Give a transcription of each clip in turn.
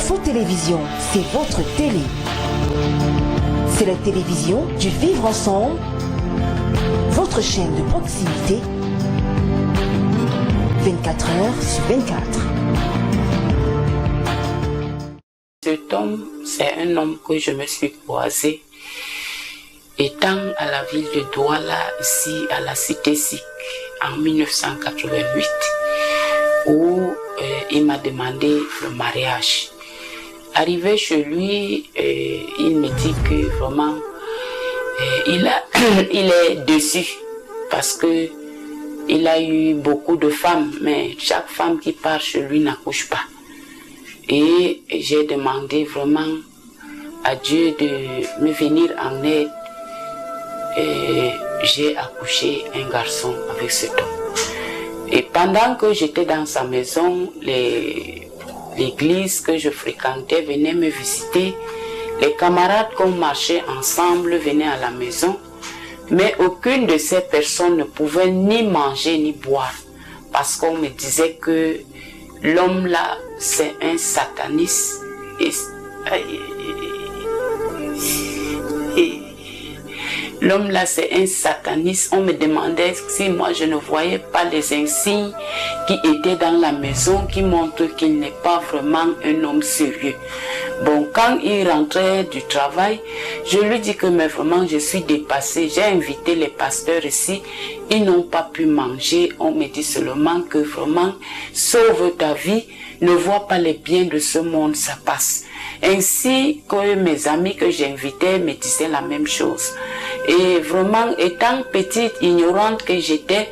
Info Télévision, c'est votre télé. C'est la télévision du vivre ensemble, votre chaîne de proximité, 24 heures sur 24. Cet homme, c'est un homme que je me suis croisé étant à la ville de Douala, ici à la cité SIC, en 1988, où il m'a demandé le mariage. Arrivé chez lui, il me dit que vraiment, il est déçu parce que il a eu beaucoup de femmes, mais chaque femme qui part chez lui n'accouche pas. Et j'ai demandé vraiment à Dieu de me venir en aide. Et j'ai accouché un garçon avec cet homme. Et pendant que j'étais dans sa maison, l'église que je fréquentais venait me visiter. Les camarades qu'on marchait ensemble venaient à la maison. Mais aucune de ces personnes ne pouvait ni manger ni boire. Parce qu'on me disait que l'homme là, c'est un sataniste. L'homme là, c'est un sataniste. On me demandait si moi je ne voyais pas les insignes qui étaient dans la maison qui montrent qu'il n'est pas vraiment un homme sérieux. Bon, quand il rentrait du travail, je lui dis que mais vraiment je suis dépassée. J'ai invité les pasteurs ici, ils n'ont pas pu manger. On me dit seulement que vraiment sauve ta vie, ne vois pas les biens de ce monde, ça passe. Ainsi que mes amis que j'invitais me disaient la même chose. Et vraiment, étant petite, ignorante que j'étais,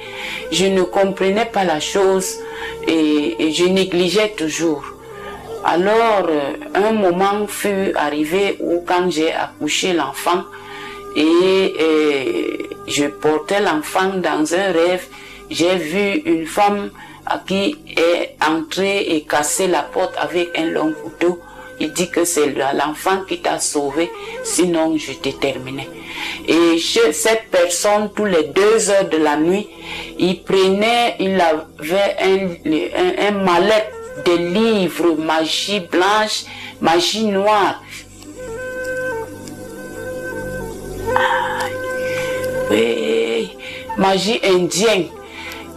je ne comprenais pas la chose et je négligeais toujours. Alors, un moment fut arrivé où quand j'ai accouché l'enfant et je portais l'enfant dans un rêve, j'ai vu une femme qui est entrée et cassé la porte avec un long couteau. Il dit que c'est l'enfant qui t'a sauvé, sinon je t'ai terminé. Et chez cette personne, tous les 2 heures de la nuit, il avait un mallette de livres, magie blanche, magie noire. Oui, magie indienne.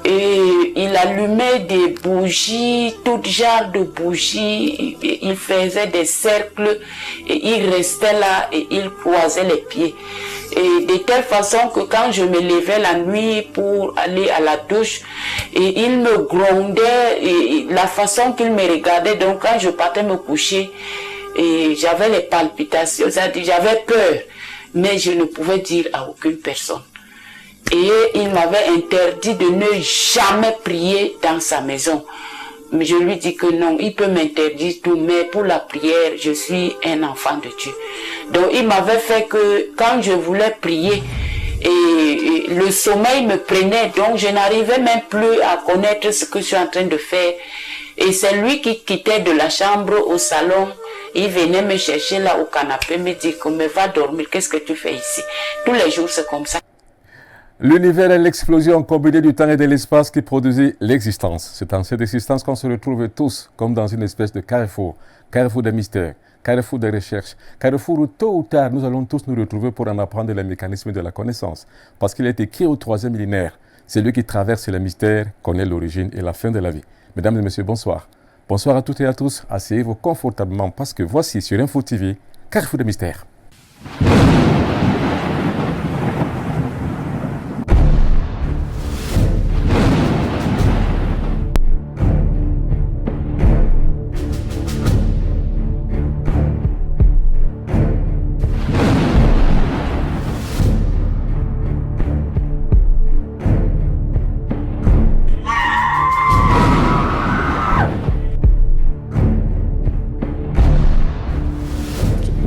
Et il allumait des bougies, tout genre de bougies, il faisait des cercles et il restait là et il croisait les pieds. Et de telle façon que quand je me levais la nuit pour aller à la douche, et il me grondait, et la façon qu'il me regardait, donc quand je partais me coucher, et j'avais les palpitations, c'est-à-dire j'avais peur, mais je ne pouvais dire à aucune personne. Et il m'avait interdit de ne jamais prier dans sa maison. Mais je lui dis que non, il peut m'interdire tout, mais pour la prière, je suis un enfant de Dieu. Donc il m'avait fait que quand je voulais prier, et le sommeil me prenait, donc je n'arrivais même plus à connaître ce que je suis en train de faire. Et c'est lui qui quittait de la chambre au salon. Il venait me chercher là au canapé, me dit que me va dormir, qu'est-ce que tu fais ici? Tous les jours c'est comme ça. L'univers est l'explosion combinée du temps et de l'espace qui produisit l'existence. C'est dans cette existence qu'on se retrouve tous, comme dans une espèce de carrefour des mystères, carrefour des recherches, carrefour où tôt ou tard nous allons tous nous retrouver pour en apprendre les mécanismes de la connaissance. Parce qu'il est écrit au 3e millénaire, celui qui traverse les mystères connaît l'origine et la fin de la vie. Mesdames et messieurs, bonsoir. Bonsoir à toutes et à tous. Asseyez-vous confortablement parce que voici sur Info TV, Carrefour des mystères.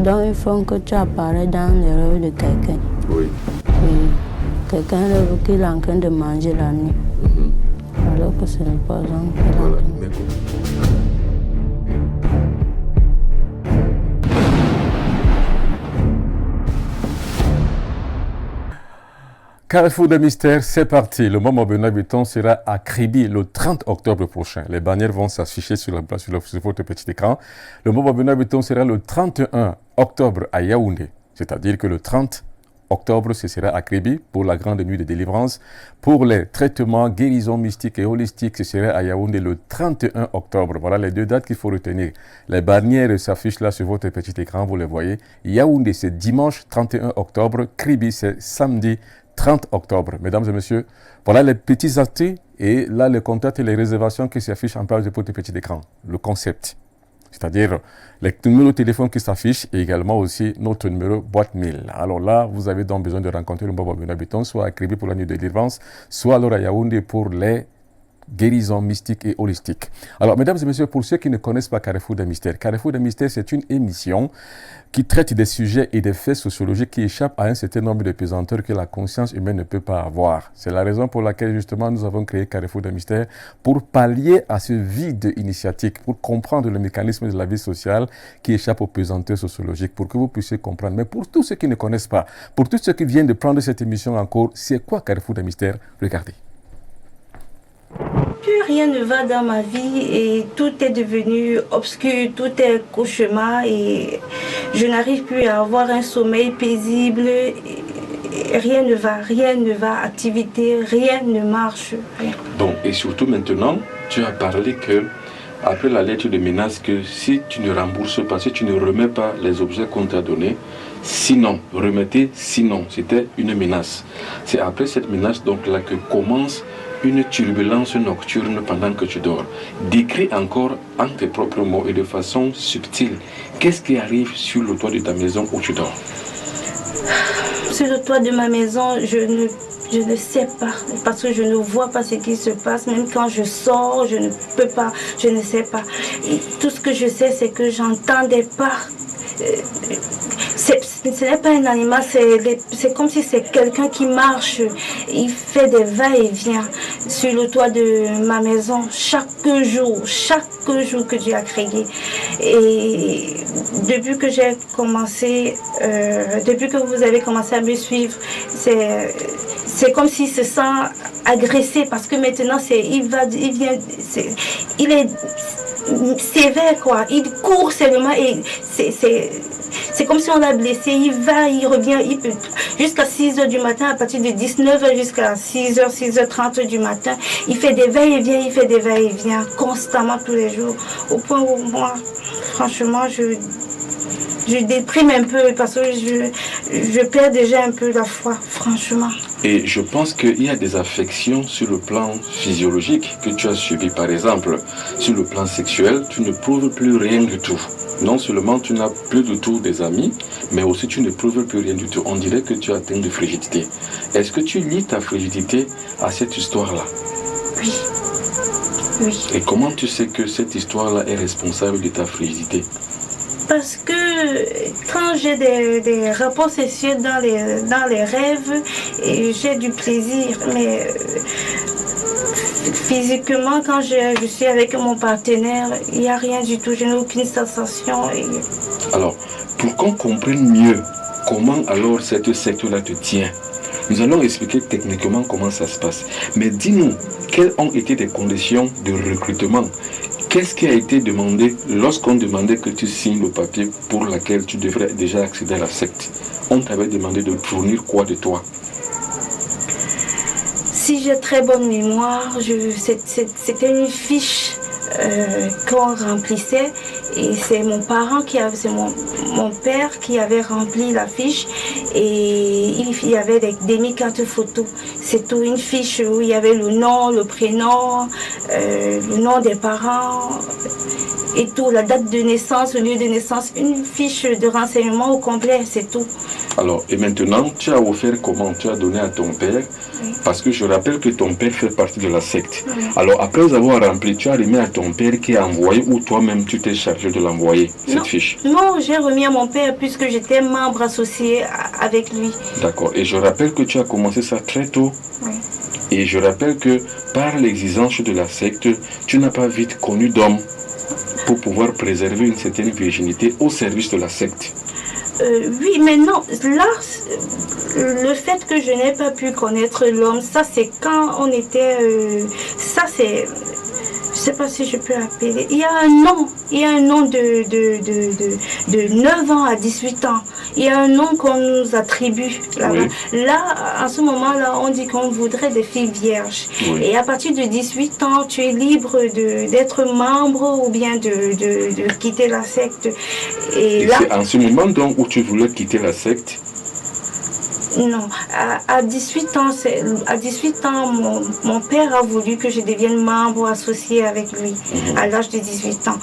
Donc il faut que tu apparais dans les rêves de quelqu'un. Oui. Oui. Quelqu'un rêve qu'il est en train de manger la nuit. Alors que ce n'est pas un. Voilà. Carrefour des mystères, c'est parti. Le moment Benoît Béton sera à Kribi le 30 octobre prochain. Les bannières vont s'afficher sur votre petit écran. Le moment Benoît Béton sera le 31 octobre à Yaoundé. C'est-à-dire que le 30 octobre, ce sera à Kribi pour la grande nuit de délivrance. Pour les traitements, guérisons mystiques et holistiques, ce sera à Yaoundé le 31 octobre. Voilà les deux dates qu'il faut retenir. Les bannières s'affichent là sur votre petit écran, vous les voyez. Yaoundé, c'est dimanche 31 octobre. Kribi, c'est samedi 30 octobre. Mesdames et messieurs, voilà les petits actes et là les contacts et les réservations qui s'affichent en page de votre petit écran. Le concept, c'est-à-dire les numéros de téléphone qui s'affichent et également aussi notre numéro boîte mail. Alors là, vous avez donc besoin de rencontrer le Mbaba Benoît Béton, soit à Kribi pour la nuit de délivrance, soit alors à Yaoundé pour les guérison mystique et holistique. Alors, mesdames et messieurs, pour ceux qui ne connaissent pas Carrefour des mystères, Carrefour des mystères, c'est une émission qui traite des sujets et des faits sociologiques qui échappent à un certain nombre de pesanteurs que la conscience humaine ne peut pas avoir. C'est la raison pour laquelle, justement, nous avons créé Carrefour des mystères pour pallier à ce vide initiatique, pour comprendre le mécanisme de la vie sociale qui échappe aux pesanteurs sociologiques, pour que vous puissiez comprendre. Mais pour tous ceux qui ne connaissent pas, pour tous ceux qui viennent de prendre cette émission en cours, c'est quoi Carrefour des mystères? Regardez. Plus rien ne va dans ma vie et tout est devenu obscur, tout est cauchemar et je n'arrive plus à avoir un sommeil paisible. Rien ne va, activité, rien ne marche. Rien. Bon, et surtout maintenant, tu as parlé que après la lettre de menace que si tu ne rembourses pas, si tu ne remets pas les objets qu'on t'a donnés, sinon, remettez, sinon, c'était une menace. C'est après cette menace donc là que commence une turbulence nocturne pendant que tu dors. Décris encore en tes propres mots et de façon subtile, qu'est-ce qui arrive sur le toit de ta maison où tu dors? Sur le toit de ma maison, je ne sais pas, parce que je ne vois pas ce qui se passe. Même quand je sors, je ne peux pas, je ne sais pas. Et tout ce que je sais, c'est que j'entends des pas. Ce n'est pas un animal, c'est comme si c'est quelqu'un qui marche. Il fait des va-et-vient sur le toit de ma maison chaque jour que Dieu a créé. Et depuis que j'ai commencé, depuis que vous avez commencé à me suivre, c'est comme s'il se sent agressé parce que maintenant il est sévère quoi. Il court seulement et c'est comme si on l'a blessé, il va, il revient, il peut jusqu'à 6h du matin, à partir de 19h jusqu'à 6h, 6h30 du matin, il fait des va-et-vient constamment tous les jours, au point où moi, franchement, je déprime un peu parce que je perds déjà un peu la foi, franchement. Et je pense qu'il y a des affections sur le plan physiologique que tu as subi. Par exemple, sur le plan sexuel, tu ne prouves plus rien du tout. Non seulement tu n'as plus du tout des amis, mais aussi tu ne prouves plus rien du tout. On dirait que tu as atteint de frigidité. Est-ce que tu lis ta frigidité à cette histoire-là? Oui. Oui. Et comment tu sais que cette histoire-là est responsable de ta frigidité? Parce que quand j'ai des rapports sexuels dans les rêves, et j'ai du plaisir, mais physiquement, quand je suis avec mon partenaire, il n'y a rien du tout, je n'ai aucune sensation. Alors, pour qu'on comprenne mieux comment alors cette secte-là te tient, nous allons expliquer techniquement comment ça se passe. Mais dis-nous, quelles ont été tes conditions de recrutement? Qu'est-ce qui a été demandé lorsqu'on demandait que tu signes le papier pour lequel tu devrais déjà accéder à la secte? On t'avait demandé de fournir quoi de toi? Si j'ai très bonne mémoire, c'était une fiche qu'on remplissait et c'est mon père qui avait rempli la fiche et il y avait des mi-cartes photos. C'est tout, une fiche où il y avait le nom, le prénom, le nom des parents et tout, la date de naissance, le lieu de naissance, une fiche de renseignement au complet, c'est tout. Alors, et maintenant, tu as offert comment? Tu as donné à ton père? Oui. Parce que je rappelle que ton père fait partie de la secte. Oui. Alors, après avoir rempli, tu as remis à ton père qui a envoyé ou toi-même tu t'es chargé de l'envoyer, cette fiche? Non, j'ai remis à mon père puisque j'étais membre associé avec lui. D'accord. Et je rappelle que tu as commencé ça très tôt. Oui. Et je rappelle que par l'exigence de la secte, tu n'as pas vite connu d'homme pour pouvoir préserver une certaine virginité au service de la secte. Oui, mais non, là, le fait que je n'ai pas pu connaître l'homme, ça c'est quand on était... ça c'est... Je sais pas si je peux appeler. Il y a un nom de 9 ans à 18 ans. Il y a un nom qu'on nous attribue là-bas. Oui. Là, à ce moment-là, on dit qu'on voudrait des filles vierges. Oui. Et à partir de 18 ans, tu es libre d'être membre ou bien de quitter la secte. Et là, c'est en ce moment donc où tu voulais quitter la secte? Non, à 18 ans, mon père a voulu que je devienne membre associé avec lui à l'âge de 18 ans.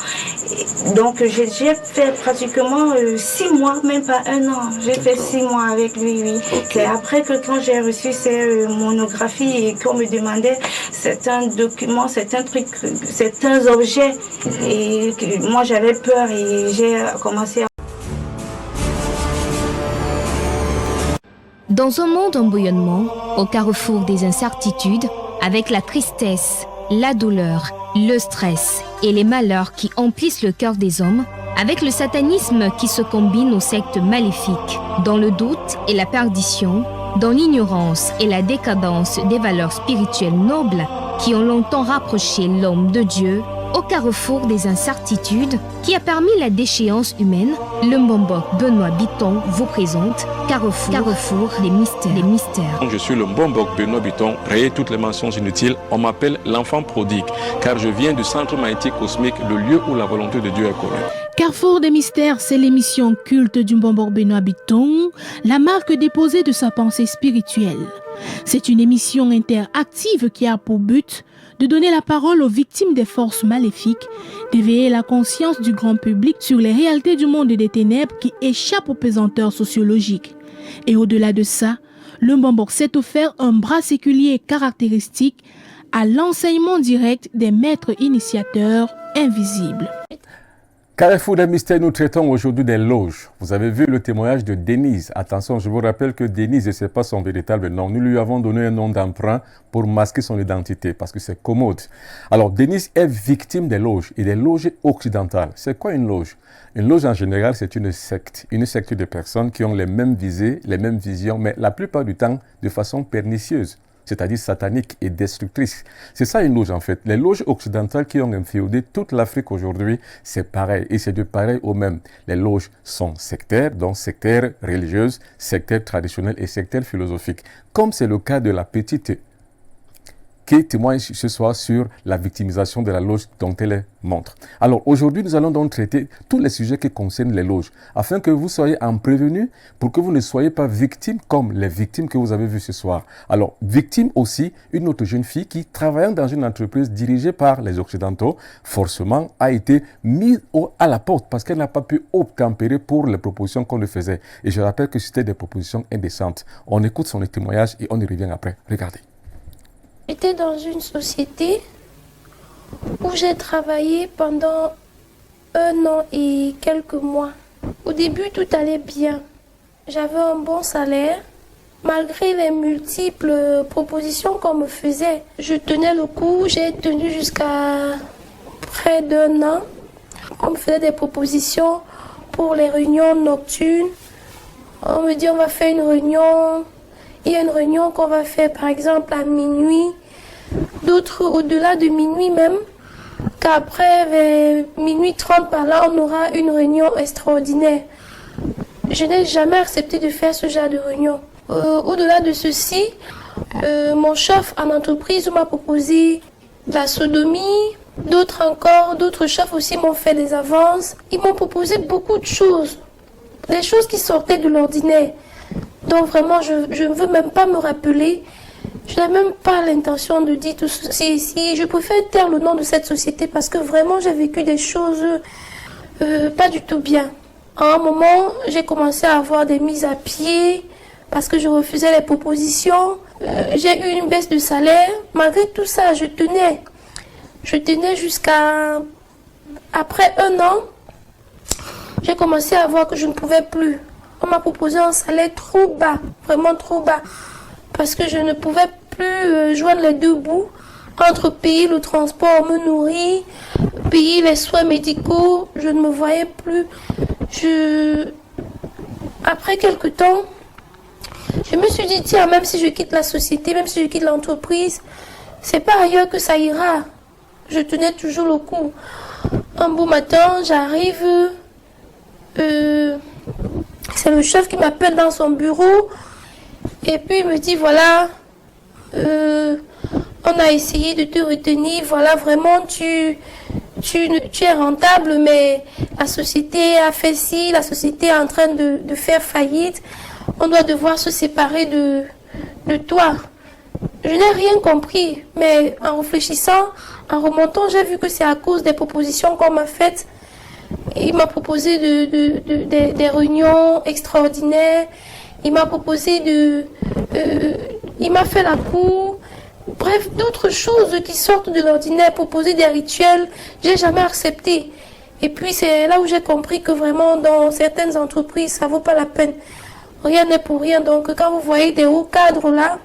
Et donc j'ai fait pratiquement 6 mois, même pas 1 an. J'ai fait 6 mois avec lui, oui. Okay. C'est après que quand j'ai reçu ces monographies et qu'on me demandait certains documents, certains trucs, certains objets, et que moi j'avais peur et j'ai commencé à... Dans un monde en bouillonnement, au carrefour des incertitudes, avec la tristesse, la douleur, le stress et les malheurs qui emplissent le cœur des hommes, avec le satanisme qui se combine aux sectes maléfiques, dans le doute et la perdition, dans l'ignorance et la décadence des valeurs spirituelles nobles qui ont longtemps rapproché l'homme de Dieu, au carrefour des incertitudes qui a permis la déchéance humaine, le Mbombok Benoît Biton vous présente Carrefour des mystères. Je suis le Mbombok Benoît Biton, rayez toutes les mentions inutiles, on m'appelle l'enfant prodigue, car je viens du centre magnétique cosmique, le lieu où la volonté de Dieu est connue. Carrefour des mystères, c'est l'émission culte du Mbombok Benoît Biton, la marque déposée de sa pensée spirituelle. C'est une émission interactive qui a pour but de donner la parole aux victimes des forces maléfiques, d'éveiller la conscience du grand public sur les réalités du monde des ténèbres qui échappent aux pesanteurs sociologiques. Et au-delà de ça, le Mbombok s'est offert un bras séculier caractéristique à l'enseignement direct des maîtres initiateurs invisibles. Carrefour des mystères, nous traitons aujourd'hui des loges. Vous avez vu le témoignage de Denise. Attention, je vous rappelle que Denise, ce n'est pas son véritable nom. Nous lui avons donné un nom d'emprunt pour masquer son identité parce que c'est commode. Alors, Denise est victime des loges et des loges occidentales. C'est quoi une loge? Une loge, en général, c'est une secte de personnes qui ont les mêmes visées, les mêmes visions, mais la plupart du temps de façon pernicieuse, c'est-à-dire satanique et destructrice. C'est ça une loge en fait. Les loges occidentales qui ont inféodé toute l'Afrique aujourd'hui, c'est pareil. Et c'est de pareil au même. Les loges sont sectaires, donc sectaires religieuses, sectaires traditionnelles et sectaires philosophiques. Comme c'est le cas de la petite qui témoigne ce soir sur la victimisation de la loge dont elle est montre. Alors aujourd'hui, nous allons donc traiter tous les sujets qui concernent les loges, afin que vous soyez en prévenu, pour que vous ne soyez pas victime comme les victimes que vous avez vues ce soir. Alors, victime aussi, une autre jeune fille qui, travaillant dans une entreprise dirigée par les Occidentaux, forcément a été mise à la porte parce qu'elle n'a pas pu obtempérer pour les propositions qu'on lui faisait. Et je rappelle que c'était des propositions indécentes. On écoute son témoignage et on y revient après. Regardez. J'étais dans une société où j'ai travaillé pendant 1 an et quelques mois. Au début, tout allait bien. J'avais un bon salaire. Malgré les multiples propositions qu'on me faisait, je tenais le coup. J'ai tenu jusqu'à près d'1 an. On me faisait des propositions pour les réunions nocturnes. On me dit on va faire une réunion. Il y a une réunion qu'on va faire par exemple à minuit, d'autres au-delà de minuit même, qu'après vers minuit 30 par là, on aura une réunion extraordinaire. Je n'ai jamais accepté de faire ce genre de réunion. Au-delà de ceci, mon chef en entreprise m'a proposé de la sodomie, d'autres chefs aussi m'ont fait des avances. Ils m'ont proposé beaucoup de choses, des choses qui sortaient de l'ordinaire. Donc vraiment, je ne veux même pas me rappeler. Je n'ai même pas l'intention de dire tout ceci ici. Je préfère taire le nom de cette société parce que vraiment, j'ai vécu des choses pas du tout bien. À un moment, j'ai commencé à avoir des mises à pied parce que je refusais les propositions. J'ai eu une baisse de salaire. Malgré tout ça, je tenais. Je tenais jusqu'à... Après 1 an, j'ai commencé à voir que je ne pouvais plus. On m'a proposé un salaire trop bas, vraiment trop bas, parce que je ne pouvais plus joindre les 2 bouts entre payer le transport, me nourrir, payer les soins médicaux. Je ne me voyais plus. après quelque temps, je me suis dit, tiens, même si je quitte la société, même si je quitte l'entreprise, c'est pas ailleurs que ça ira. Je tenais toujours le coup. Un beau matin, j'arrive, c'est le chef qui m'appelle dans son bureau, et puis il me dit, voilà, on a essayé de te retenir, voilà, vraiment, tu es rentable, mais la société a fait ci, la société est en train de faire faillite, on doit devoir se séparer de toi. Je n'ai rien compris, mais en réfléchissant, en remontant, j'ai vu que c'est à cause des propositions qu'on m'a faites. Il m'a proposé des réunions extraordinaires, il m'a proposé il m'a fait la cour, bref, d'autres choses qui sortent de l'ordinaire, proposer des rituels, j'ai jamais accepté. Et puis c'est là où j'ai compris que vraiment dans certaines entreprises, ça vaut pas la peine. Rien n'est pour rien, donc quand vous voyez des hauts cadres là,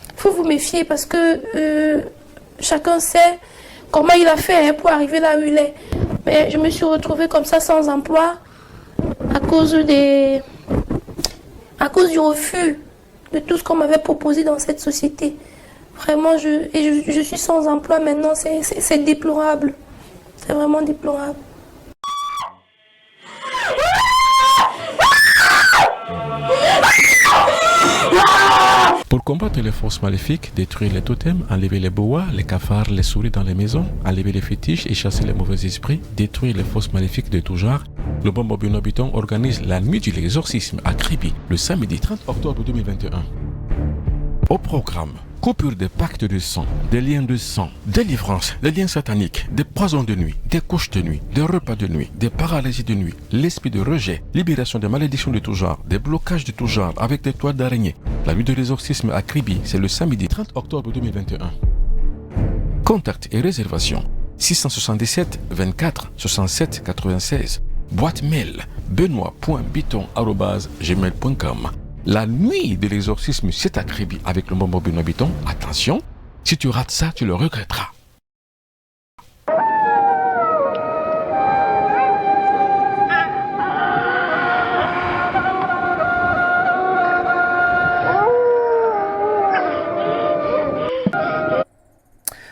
il faut vous méfier parce que chacun sait comment il a fait pour arriver là où il est. Mais je me suis retrouvée comme ça sans emploi à cause du refus de tout ce qu'on m'avait proposé dans cette société. Vraiment, je suis sans emploi maintenant, c'est déplorable. C'est vraiment déplorable. Pour combattre les forces maléfiques, détruire les totems, enlever les boas, les cafards, les souris dans les maisons, enlever les fétiches et chasser les mauvais esprits, détruire les forces maléfiques de tout genre, le Mbombo Benoît Bitton organise la nuit de l'exorcisme à Kribi le samedi 30 octobre 2021. Au programme, coupure des pactes de sang, des liens de sang, délivrance, des liens sataniques, des poisons de nuit, des couches de nuit, des repas de nuit, des paralysies de nuit, l'esprit de rejet, libération des malédictions de tout genre, des blocages de tout genre avec des toiles d'araignée. La nuit de l'exorcisme à Kribi, c'est le samedi 30 octobre 2021. Contact et réservation 677 24 67 96. Boîte mail benoît.bitton@gmail.com. La nuit de l'exorcisme, c'est à Kribi avec le Mbombo Benoît Bitton. Attention, si tu rates ça, tu le regretteras.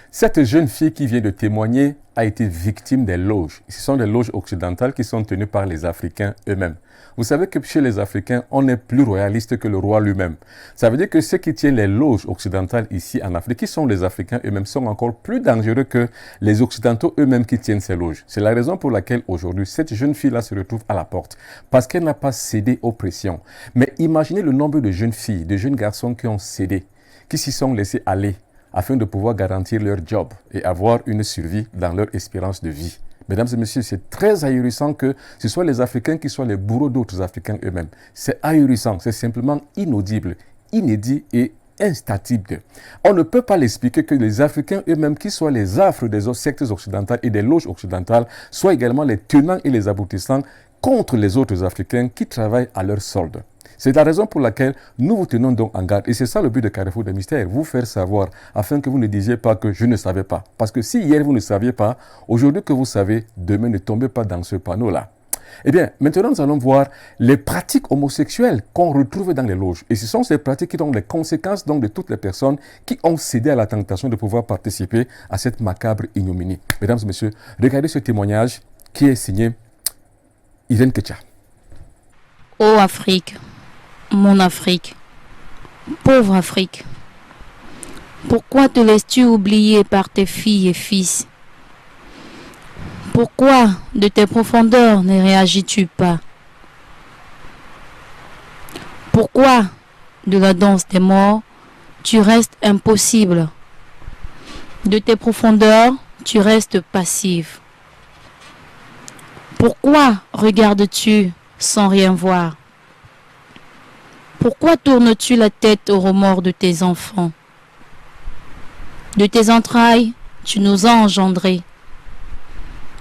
Cette jeune fille qui vient de témoigner a été victime des loges. Ce sont des loges occidentales qui sont tenues par les Africains eux-mêmes. Vous savez que chez les Africains, on est plus royaliste que le roi lui-même. Ça veut dire que ceux qui tiennent les loges occidentales ici en Afrique, qui sont les Africains eux-mêmes, sont encore plus dangereux que les Occidentaux eux-mêmes qui tiennent ces loges. C'est la raison pour laquelle aujourd'hui, cette jeune fille-là se retrouve à la porte. Parce qu'elle n'a pas cédé aux pressions. Mais imaginez le nombre de jeunes filles, de jeunes garçons qui ont cédé, qui s'y sont laissés aller, afin de pouvoir garantir leur job et avoir une survie dans leur espérance de vie. Mesdames et messieurs, c'est très ahurissant que ce soit les Africains qui soient les bourreaux d'autres Africains eux-mêmes. C'est ahurissant, c'est simplement inaudible, inédit et instatible. On ne peut pas l'expliquer que les Africains eux-mêmes, qui soient les affres des sectes occidentales et des loges occidentales, soient également les tenants et les aboutissants contre les autres Africains qui travaillent à leur solde. C'est la raison pour laquelle nous vous tenons donc en garde. Et c'est ça le but de Carrefour des Mystères, vous faire savoir, afin que vous ne disiez pas que je ne savais pas. Parce que si hier vous ne saviez pas, aujourd'hui que vous savez, demain ne tombez pas dans ce panneau-là. Eh bien, maintenant nous allons voir les pratiques homosexuelles qu'on retrouve dans les loges. Et ce sont ces pratiques qui ont les conséquences donc, de toutes les personnes qui ont cédé à la tentation de pouvoir participer à cette macabre ignominie. Mesdames et messieurs, regardez ce témoignage qui est signé Irène Ketcha. Ô Afrique, mon Afrique, pauvre Afrique, pourquoi te laisses-tu oublier par tes filles et fils? Pourquoi de tes profondeurs ne réagis-tu pas? Pourquoi de la danse des morts tu restes impossible? De tes profondeurs tu restes passive. Pourquoi regardes-tu sans rien voir? Pourquoi tournes-tu la tête aux remords de tes enfants? De tes entrailles, tu nous as engendrés.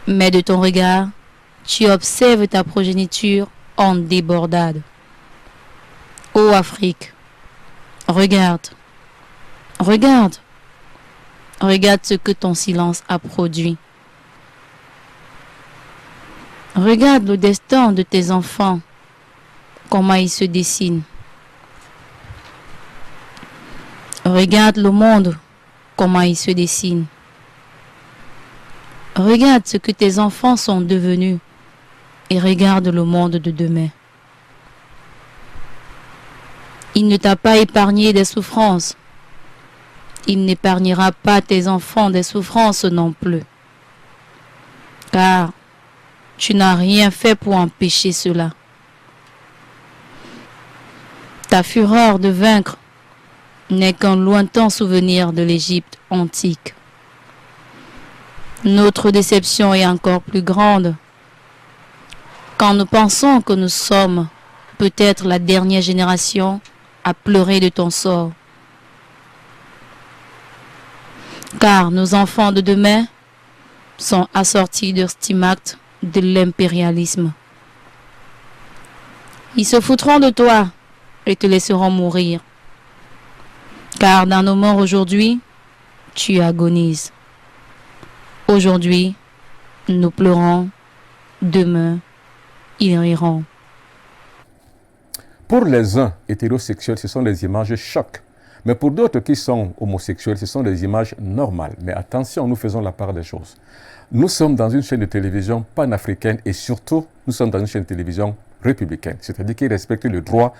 Mais de ton regard, tu observes ta progéniture en débordade. Ô Afrique, regarde, regarde, regarde ce que ton silence a produit. Regarde le destin de tes enfants. comment il se dessine. Regarde le monde, comment il se dessine. Regarde ce que tes enfants sont devenus et regarde le monde de demain. Il ne t'a pas épargné des souffrances. Il n'épargnera pas tes enfants des souffrances non plus. Car tu n'as rien fait pour empêcher cela. Ta fureur de vaincre n'est qu'un lointain souvenir de l'Égypte antique. Notre déception est encore plus grande quand nous pensons que nous sommes peut-être la dernière génération à pleurer de ton sort. Car nos enfants de demain sont assortis de stigmates de l'impérialisme. Ils se foutront de toi et te laisseront mourir. Car dans nos morts aujourd'hui, tu agonises. Aujourd'hui, nous pleurons. Demain, ils riront. Pour les uns, hétérosexuels, ce sont des images chocs. Mais pour d'autres qui sont homosexuels, ce sont des images normales. Mais attention, nous faisons la part des choses. Nous sommes dans une chaîne de télévision panafricaine et surtout, nous sommes dans une chaîne de télévision républicaine. C'est-à-dire qui respecte le droit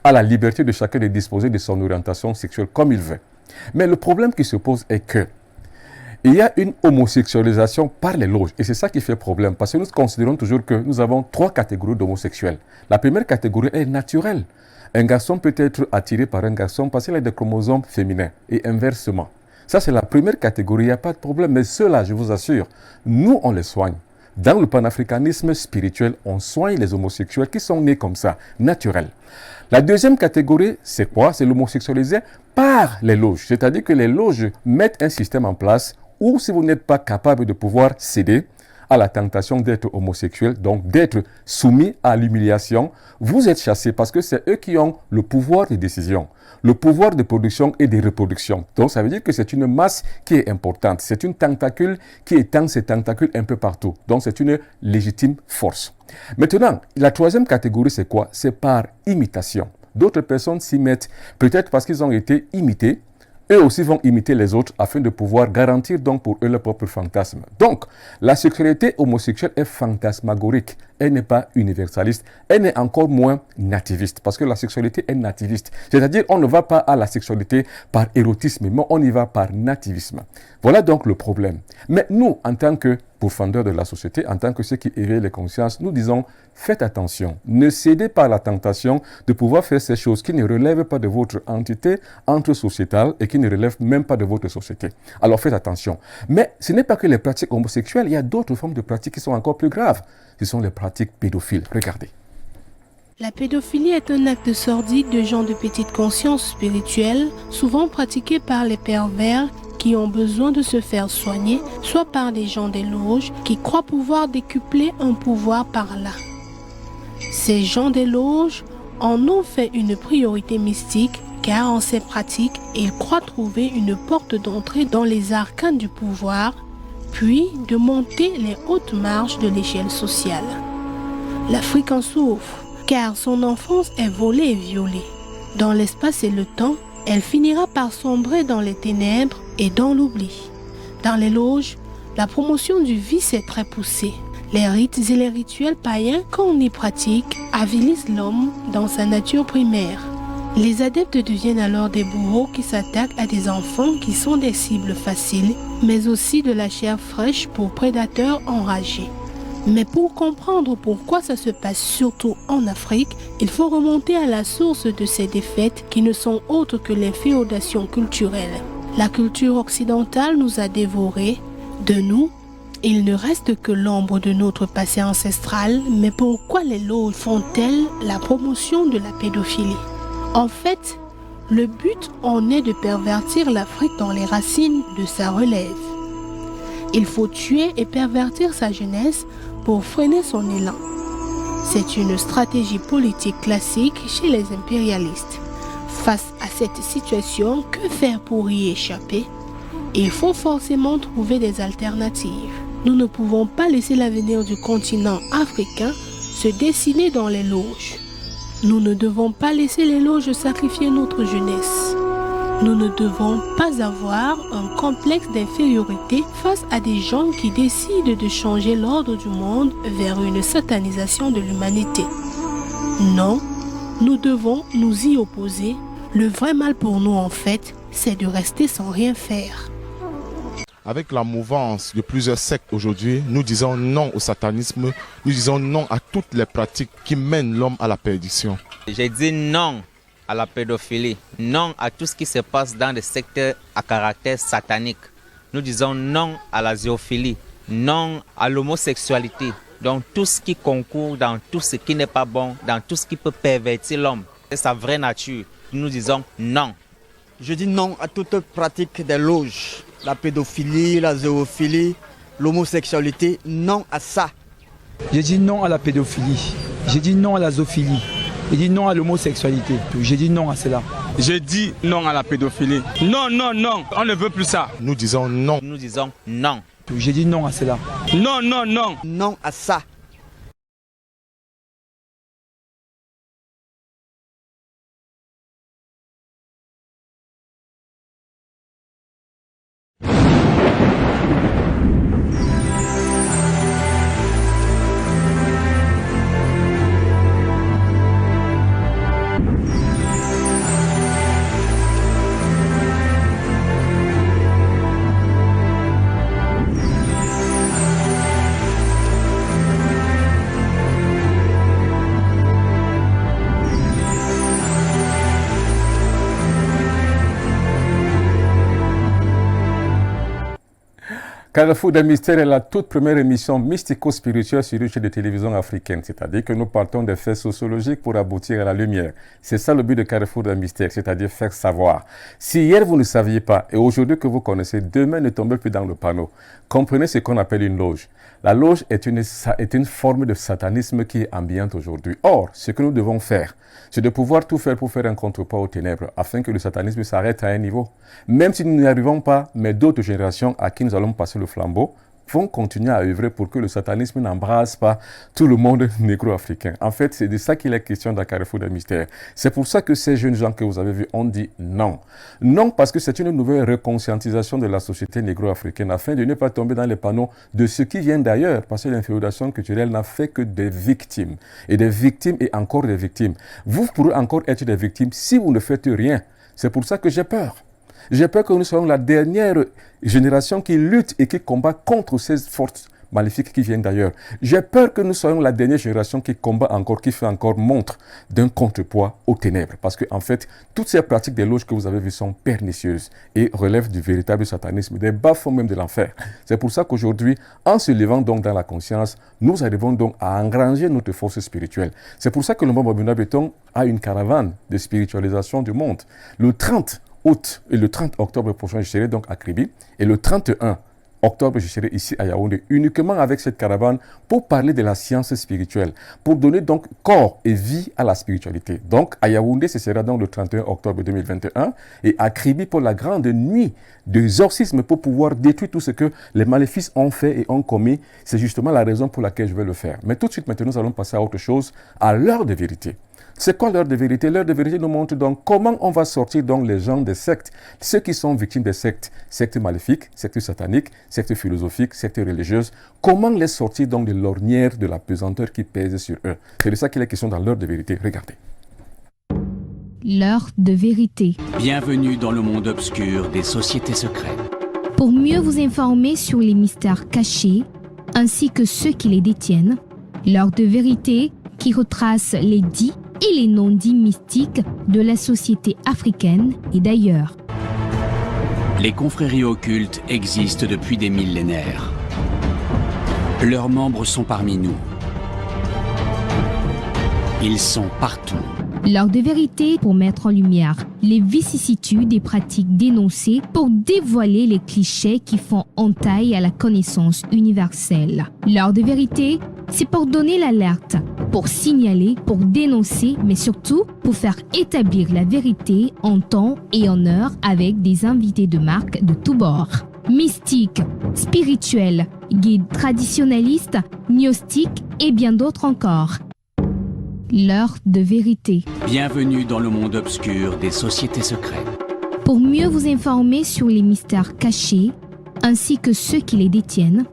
à la liberté de chacun de disposer de son orientation sexuelle comme il veut. Mais le problème qui se pose est que il y a une homosexualisation par les loges. Et c'est ça qui fait problème. Parce que nous considérons toujours que nous avons 3 catégories d'homosexuels. La première catégorie est naturelle. Un garçon peut être attiré par un garçon parce qu'il a des chromosomes féminins. Et inversement. Ça, c'est la première catégorie. Il n'y a pas de problème. Mais ceux-là, je vous assure, nous, on les soigne. Dans le panafricanisme spirituel, on soigne les homosexuels qui sont nés comme ça, naturels. La deuxième catégorie, c'est quoi? C'est l'homosexualisé par les loges. C'est-à-dire que les loges mettent un système en place où si vous n'êtes pas capable de pouvoir céder à la tentation d'être homosexuel, donc d'être soumis à l'humiliation, vous êtes chassé parce que c'est eux qui ont le pouvoir de décision, le pouvoir de production et de reproduction. Donc ça veut dire que c'est une masse qui est importante, c'est une tentacule qui étend ses tentacules un peu partout. Donc c'est une légitime force. Maintenant, la troisième catégorie, c'est quoi? C'est par imitation. D'autres personnes s'y mettent peut-être parce qu'ils ont été imités. Eux aussi vont imiter les autres afin de pouvoir garantir donc pour eux leur propre fantasme. Donc, la sexualité homosexuelle est fantasmagorique. Elle n'est pas universaliste. Elle n'est encore moins nativiste parce que la sexualité est nativiste. C'est-à-dire, on ne va pas à la sexualité par érotisme, mais on y va par nativisme. Voilà donc le problème. Mais nous, en tant que pourfendeurs de la société, en tant que ceux qui éveillent les consciences, nous disons, faites attention. Ne cédez pas à la tentation de pouvoir faire ces choses qui ne relèvent pas de votre entité entre-sociétale et qui ne relèvent même pas de votre société. Alors faites attention. Mais ce n'est pas que les pratiques homosexuelles, il y a d'autres formes de pratiques qui sont encore plus graves. Ce sont les pratiques pédophiles. Regardez. La pédophilie est un acte sordide de gens de petite conscience spirituelle, souvent pratiqué par les pervers qui ont besoin de se faire soigner, soit par des gens des loges qui croient pouvoir décupler un pouvoir par là. Ces gens des loges en ont fait une priorité mystique car en ces pratiques, ils croient trouver une porte d'entrée dans les arcanes du pouvoir, puis de monter les hautes marches de l'échelle sociale. L'Afrique en souffre car son enfance est volée et violée. Dans l'espace et le temps, elle finira par sombrer dans les ténèbres et dans l'oubli. Dans les loges, la promotion du vice est très poussée. Les rites et les rituels païens qu'on y pratique avilisent l'homme dans sa nature primaire. Les adeptes deviennent alors des bourreaux qui s'attaquent à des enfants qui sont des cibles faciles, mais aussi de la chair fraîche pour prédateurs enragés. Mais pour comprendre pourquoi ça se passe surtout en Afrique, il faut remonter à la source de ces défaites qui ne sont autres que les féodations culturelles. La culture occidentale nous a dévorés. De nous, il ne reste que l'ombre de notre passé ancestral, mais pourquoi les loges font-elles la promotion de la pédophilie? En fait, le but en est de pervertir l'Afrique dans les racines de sa relève. Il faut tuer et pervertir sa jeunesse pour freiner son élan. C'est une stratégie politique classique chez les impérialistes. Face à cette situation, que faire pour y échapper? Il faut forcément trouver des alternatives. Nous ne pouvons pas laisser l'avenir du continent africain se dessiner dans les loges. Nous ne devons pas laisser les loges sacrifier notre jeunesse. Nous ne devons pas avoir un complexe d'infériorité face à des gens qui décident de changer l'ordre du monde vers une satanisation de l'humanité. Non, nous devons nous y opposer. Le vrai mal pour nous, en fait, c'est de rester sans rien faire. Avec la mouvance de plusieurs sectes aujourd'hui, nous disons non au satanisme, nous disons non à toutes les pratiques qui mènent l'homme à la perdition. J'ai dit non à la pédophilie, non à tout ce qui se passe dans des secteurs à caractère satanique. Nous disons non à la zoophilie, non à l'homosexualité, donc tout ce qui concourt dans tout ce qui n'est pas bon, dans tout ce qui peut pervertir l'homme, c'est sa vraie nature. Nous disons non. Je dis non à toute pratique des loges, la pédophilie, la zoophilie, l'homosexualité, non à ça. J'ai dit non à la pédophilie, j'ai dit non à la zoophilie, j'ai dit non à l'homosexualité, j'ai dit non à cela. J'ai dit non à la pédophilie. Non, non, non, on ne veut plus ça. Nous disons non. Nous disons non. J'ai dit non à cela. Non, non, non. Non à ça. Carrefour des mystères est la toute première émission mystico-spirituelle sur une chaîne de télévision africaine, c'est-à-dire que nous partons des faits sociologiques pour aboutir à la lumière. C'est ça le but de Carrefour des mystères, c'est-à-dire faire savoir. Si hier vous ne saviez pas et aujourd'hui que vous connaissez, demain ne tombez plus dans le panneau. Comprenez ce qu'on appelle une loge. La loge est une forme de satanisme qui est ambiante aujourd'hui. Or, ce que nous devons faire, c'est de pouvoir tout faire pour faire un contrepoids aux ténèbres, afin que le satanisme s'arrête à un niveau. Même si nous n'y arrivons pas, mais d'autres générations à qui nous allons passer le flambeau vont continuer à œuvrer pour que le satanisme n'embrasse pas tout le monde négro-africain. En fait, c'est de ça qu'il est question dans Carrefour des mystères. C'est pour ça que ces jeunes gens que vous avez vus ont dit non. Non parce que c'est une nouvelle reconscientisation de la société négro-africaine afin de ne pas tomber dans les panneaux de ceux qui viennent d'ailleurs, parce que l'inféodation culturelle n'a fait que des victimes. Et des victimes et encore des victimes. Vous pourrez encore être des victimes si vous ne faites rien. C'est pour ça que j'ai peur. J'ai peur que nous soyons la dernière génération qui lutte et qui combat contre ces forces maléfiques qui viennent d'ailleurs. J'ai peur que nous soyons la dernière génération qui combat encore, qui fait encore montre d'un contrepoids aux ténèbres. Parce qu'en fait, toutes ces pratiques des loges que vous avez vues sont pernicieuses et relèvent du véritable satanisme, des bas-fonds même de l'enfer. C'est pour ça qu'aujourd'hui, en se levant donc dans la conscience, nous arrivons donc à engranger notre force spirituelle. C'est pour ça que le Mbombo Benoît Bitong a une caravane de spiritualisation du monde. Le 30 août et le 30 octobre prochain, je serai donc à Kribi. Et le 31 octobre, je serai ici à Yaoundé, uniquement avec cette caravane pour parler de la science spirituelle, pour donner donc corps et vie à la spiritualité. Donc, à Yaoundé, ce sera donc le 31 octobre 2021, et à Kribi pour la grande nuit d'exorcisme pour pouvoir détruire tout ce que les maléfices ont fait et ont commis. C'est justement la raison pour laquelle je vais le faire. Mais tout de suite, maintenant, nous allons passer à autre chose, à l'heure de vérité. C'est quoi l'heure de vérité? L'heure de vérité nous montre donc comment on va sortir donc les gens des sectes, ceux qui sont victimes des sectes, sectes maléfiques, sectes sataniques, sectes philosophiques, sectes religieuses, comment les sortir donc de l'ornière de la pesanteur qui pèse sur eux. C'est de ça qu'il est question dans l'heure de vérité. Regardez. L'heure de vérité. Bienvenue dans le monde obscur des sociétés secrètes. Pour mieux vous informer sur les mystères cachés, ainsi que ceux qui les détiennent, l'heure de vérité qui retrace les dits et les non-dits mystiques de la société africaine et d'ailleurs. Les confréries occultes existent depuis des millénaires. Leurs membres sont parmi nous. Ils sont partout. L'heure de vérité pour mettre en lumière les vicissitudes et pratiques dénoncées pour dévoiler les clichés qui font entaille à la connaissance universelle. L'heure de vérité, c'est pour donner l'alerte, pour signaler, pour dénoncer, mais surtout pour faire établir la vérité en temps et en heure avec des invités de marque de tous bords. Mystiques, spirituels, guides traditionnalistes, gnostiques et bien d'autres encore. l'heure de vérité. Bienvenue dans le monde obscur des sociétés secrètes. Pour mieux vous informer sur les mystères cachés, ainsi que ceux qui les détiennent,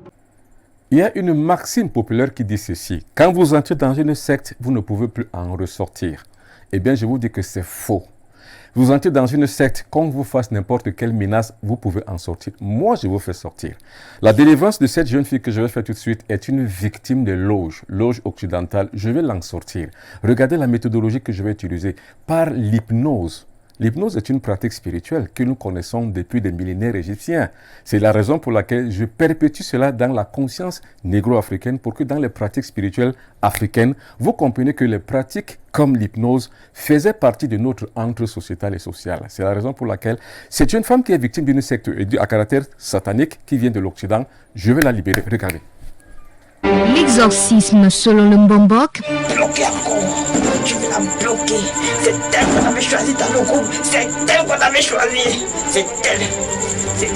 il y a une maxime populaire qui dit ceci. Quand vous entrez dans une secte, vous ne pouvez plus en ressortir. Eh bien, je vous dis que c'est faux. Vous entrez dans une secte, qu'on vous fasse n'importe quelle menace, vous pouvez en sortir. Moi, je vous fais sortir. La délivrance de cette jeune fille que je vais faire tout de suite est une victime de loge occidentale. Je vais l'en sortir. Regardez la méthodologie que je vais utiliser par l'hypnose. L'hypnose est une pratique spirituelle que nous connaissons depuis des millénaires égyptiens. C'est la raison pour laquelle je perpétue cela dans la conscience négro-africaine pour que dans les pratiques spirituelles africaines, vous comprenez que les pratiques comme l'hypnose faisaient partie de notre entre sociétal et social. C'est la raison pour laquelle c'est une femme qui est victime d'une secte à caractère satanique qui vient de l'Occident. Je vais la libérer. Regardez. l'exorcisme selon le Mbombok. Bloquer encore. Je vais la bloquer. C'est elle qu'on avait choisi dans le groupe. C'est elle qu'on avait choisi. C'est elle. C'est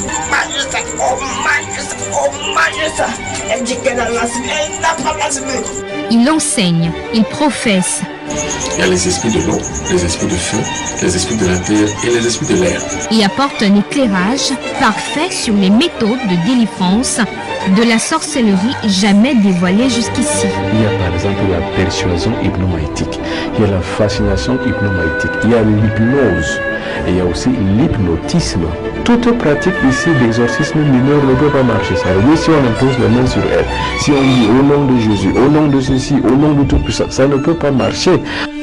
hommage, ça. Elle dit qu'elle a lancé. Elle n'a pas lancé. Il enseigne, il professe. Il y a les esprits de l'eau, les esprits de feu, les esprits de la terre et les esprits de l'air. Et apporte un éclairage parfait sur les méthodes de délivrance de la sorcellerie jamais dévoilée jusqu'ici. Il y a par exemple la persuasion hypnomaïtique, il y a la fascination hypnomaïtique, il y a l'hypnose, et il y a aussi l'hypnotisme. Toute pratique ici d'exorcisme mineur ne peut pas marcher. Ça veut dire si on impose les mains sur elle, si on dit au nom de Jésus, au nom de ceci, au nom de tout puissant, ça ne peut pas marcher.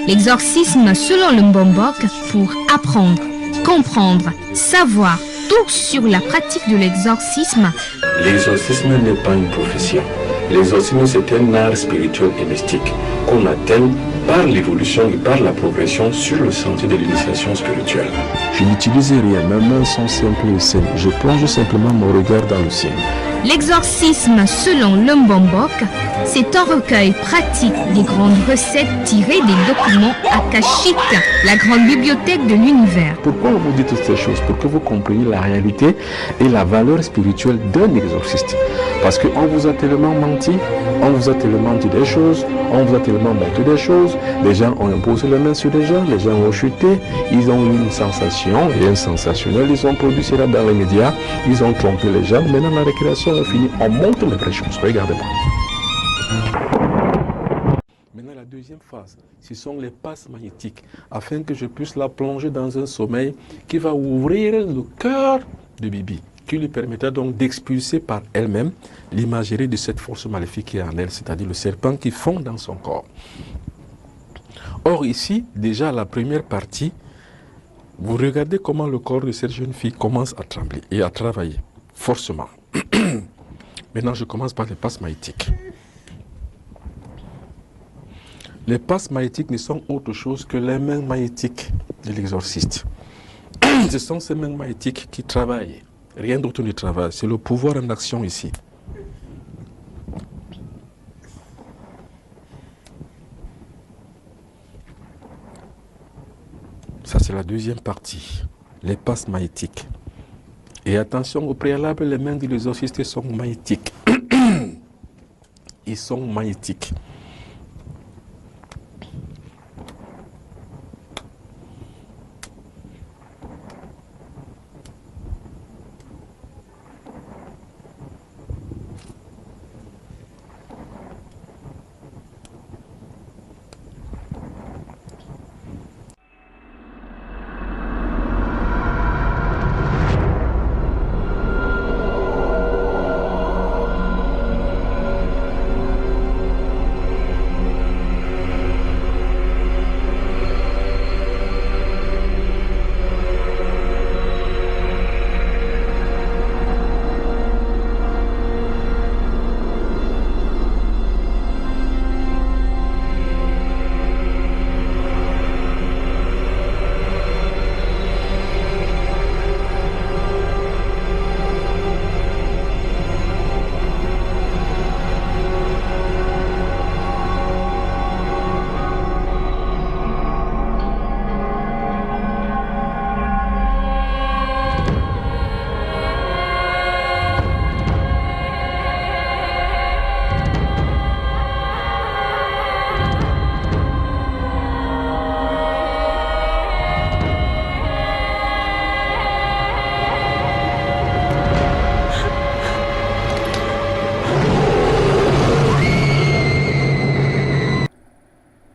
L'exorcisme selon le Mbombok pour apprendre, comprendre, savoir tout sur la pratique de l'exorcisme. L'exorcisme n'est pas une profession. L'exorcisme, c'est un art spirituel et mystique qu'on atteint par l'évolution et par la progression sur le sentier de l'initiation spirituelle. Je n'utilise rien, mes mains sont simples et saines. Je plonge simplement mon regard dans le ciel. L'exorcisme selon le Mbombok, c'est un recueil pratique des grandes recettes tirées des documents akashiques, la grande bibliothèque de l'univers. Pourquoi on vous dit toutes ces choses? Pour que vous compreniez la réalité et la valeur spirituelle d'un exorciste. Parce qu'on vous a tellement menti, on vous a tellement dit des choses, on vous a tellement montré des choses, les gens ont imposé les mains sur les gens, les gens ont chuté, ils ont eu une sensation et un sensationnel, ils ont produit cela dans les médias, ils ont trompé les gens, maintenant la récréation est finie, on montre les vraies choses, regardez-moi. Maintenant la deuxième phase, ce sont les passes magnétiques, afin que je puisse la plonger dans un sommeil qui va ouvrir le cœur de Bibi, qui lui permettra donc d'expulser par elle-même l'imagerie de cette force maléfique qui est en elle, c'est-à-dire le serpent qui fond dans son corps. Or ici, déjà la première partie, vous regardez comment le corps de cette jeune fille commence à trembler et à travailler forcément. Maintenant, je commence par les passes magnétiques. Les passes magnétiques ne sont autre chose que les mains magnétiques de l'exorciste. Ce sont ces mains magnétiques qui travaillent. Rien d'autre ne travaille. C'est le pouvoir en action ici. Ça, c'est la deuxième partie. Les passes magnétiques. Et attention, au préalable, les mains de l'exorciste sont magnétiques. Ils sont magnétiques.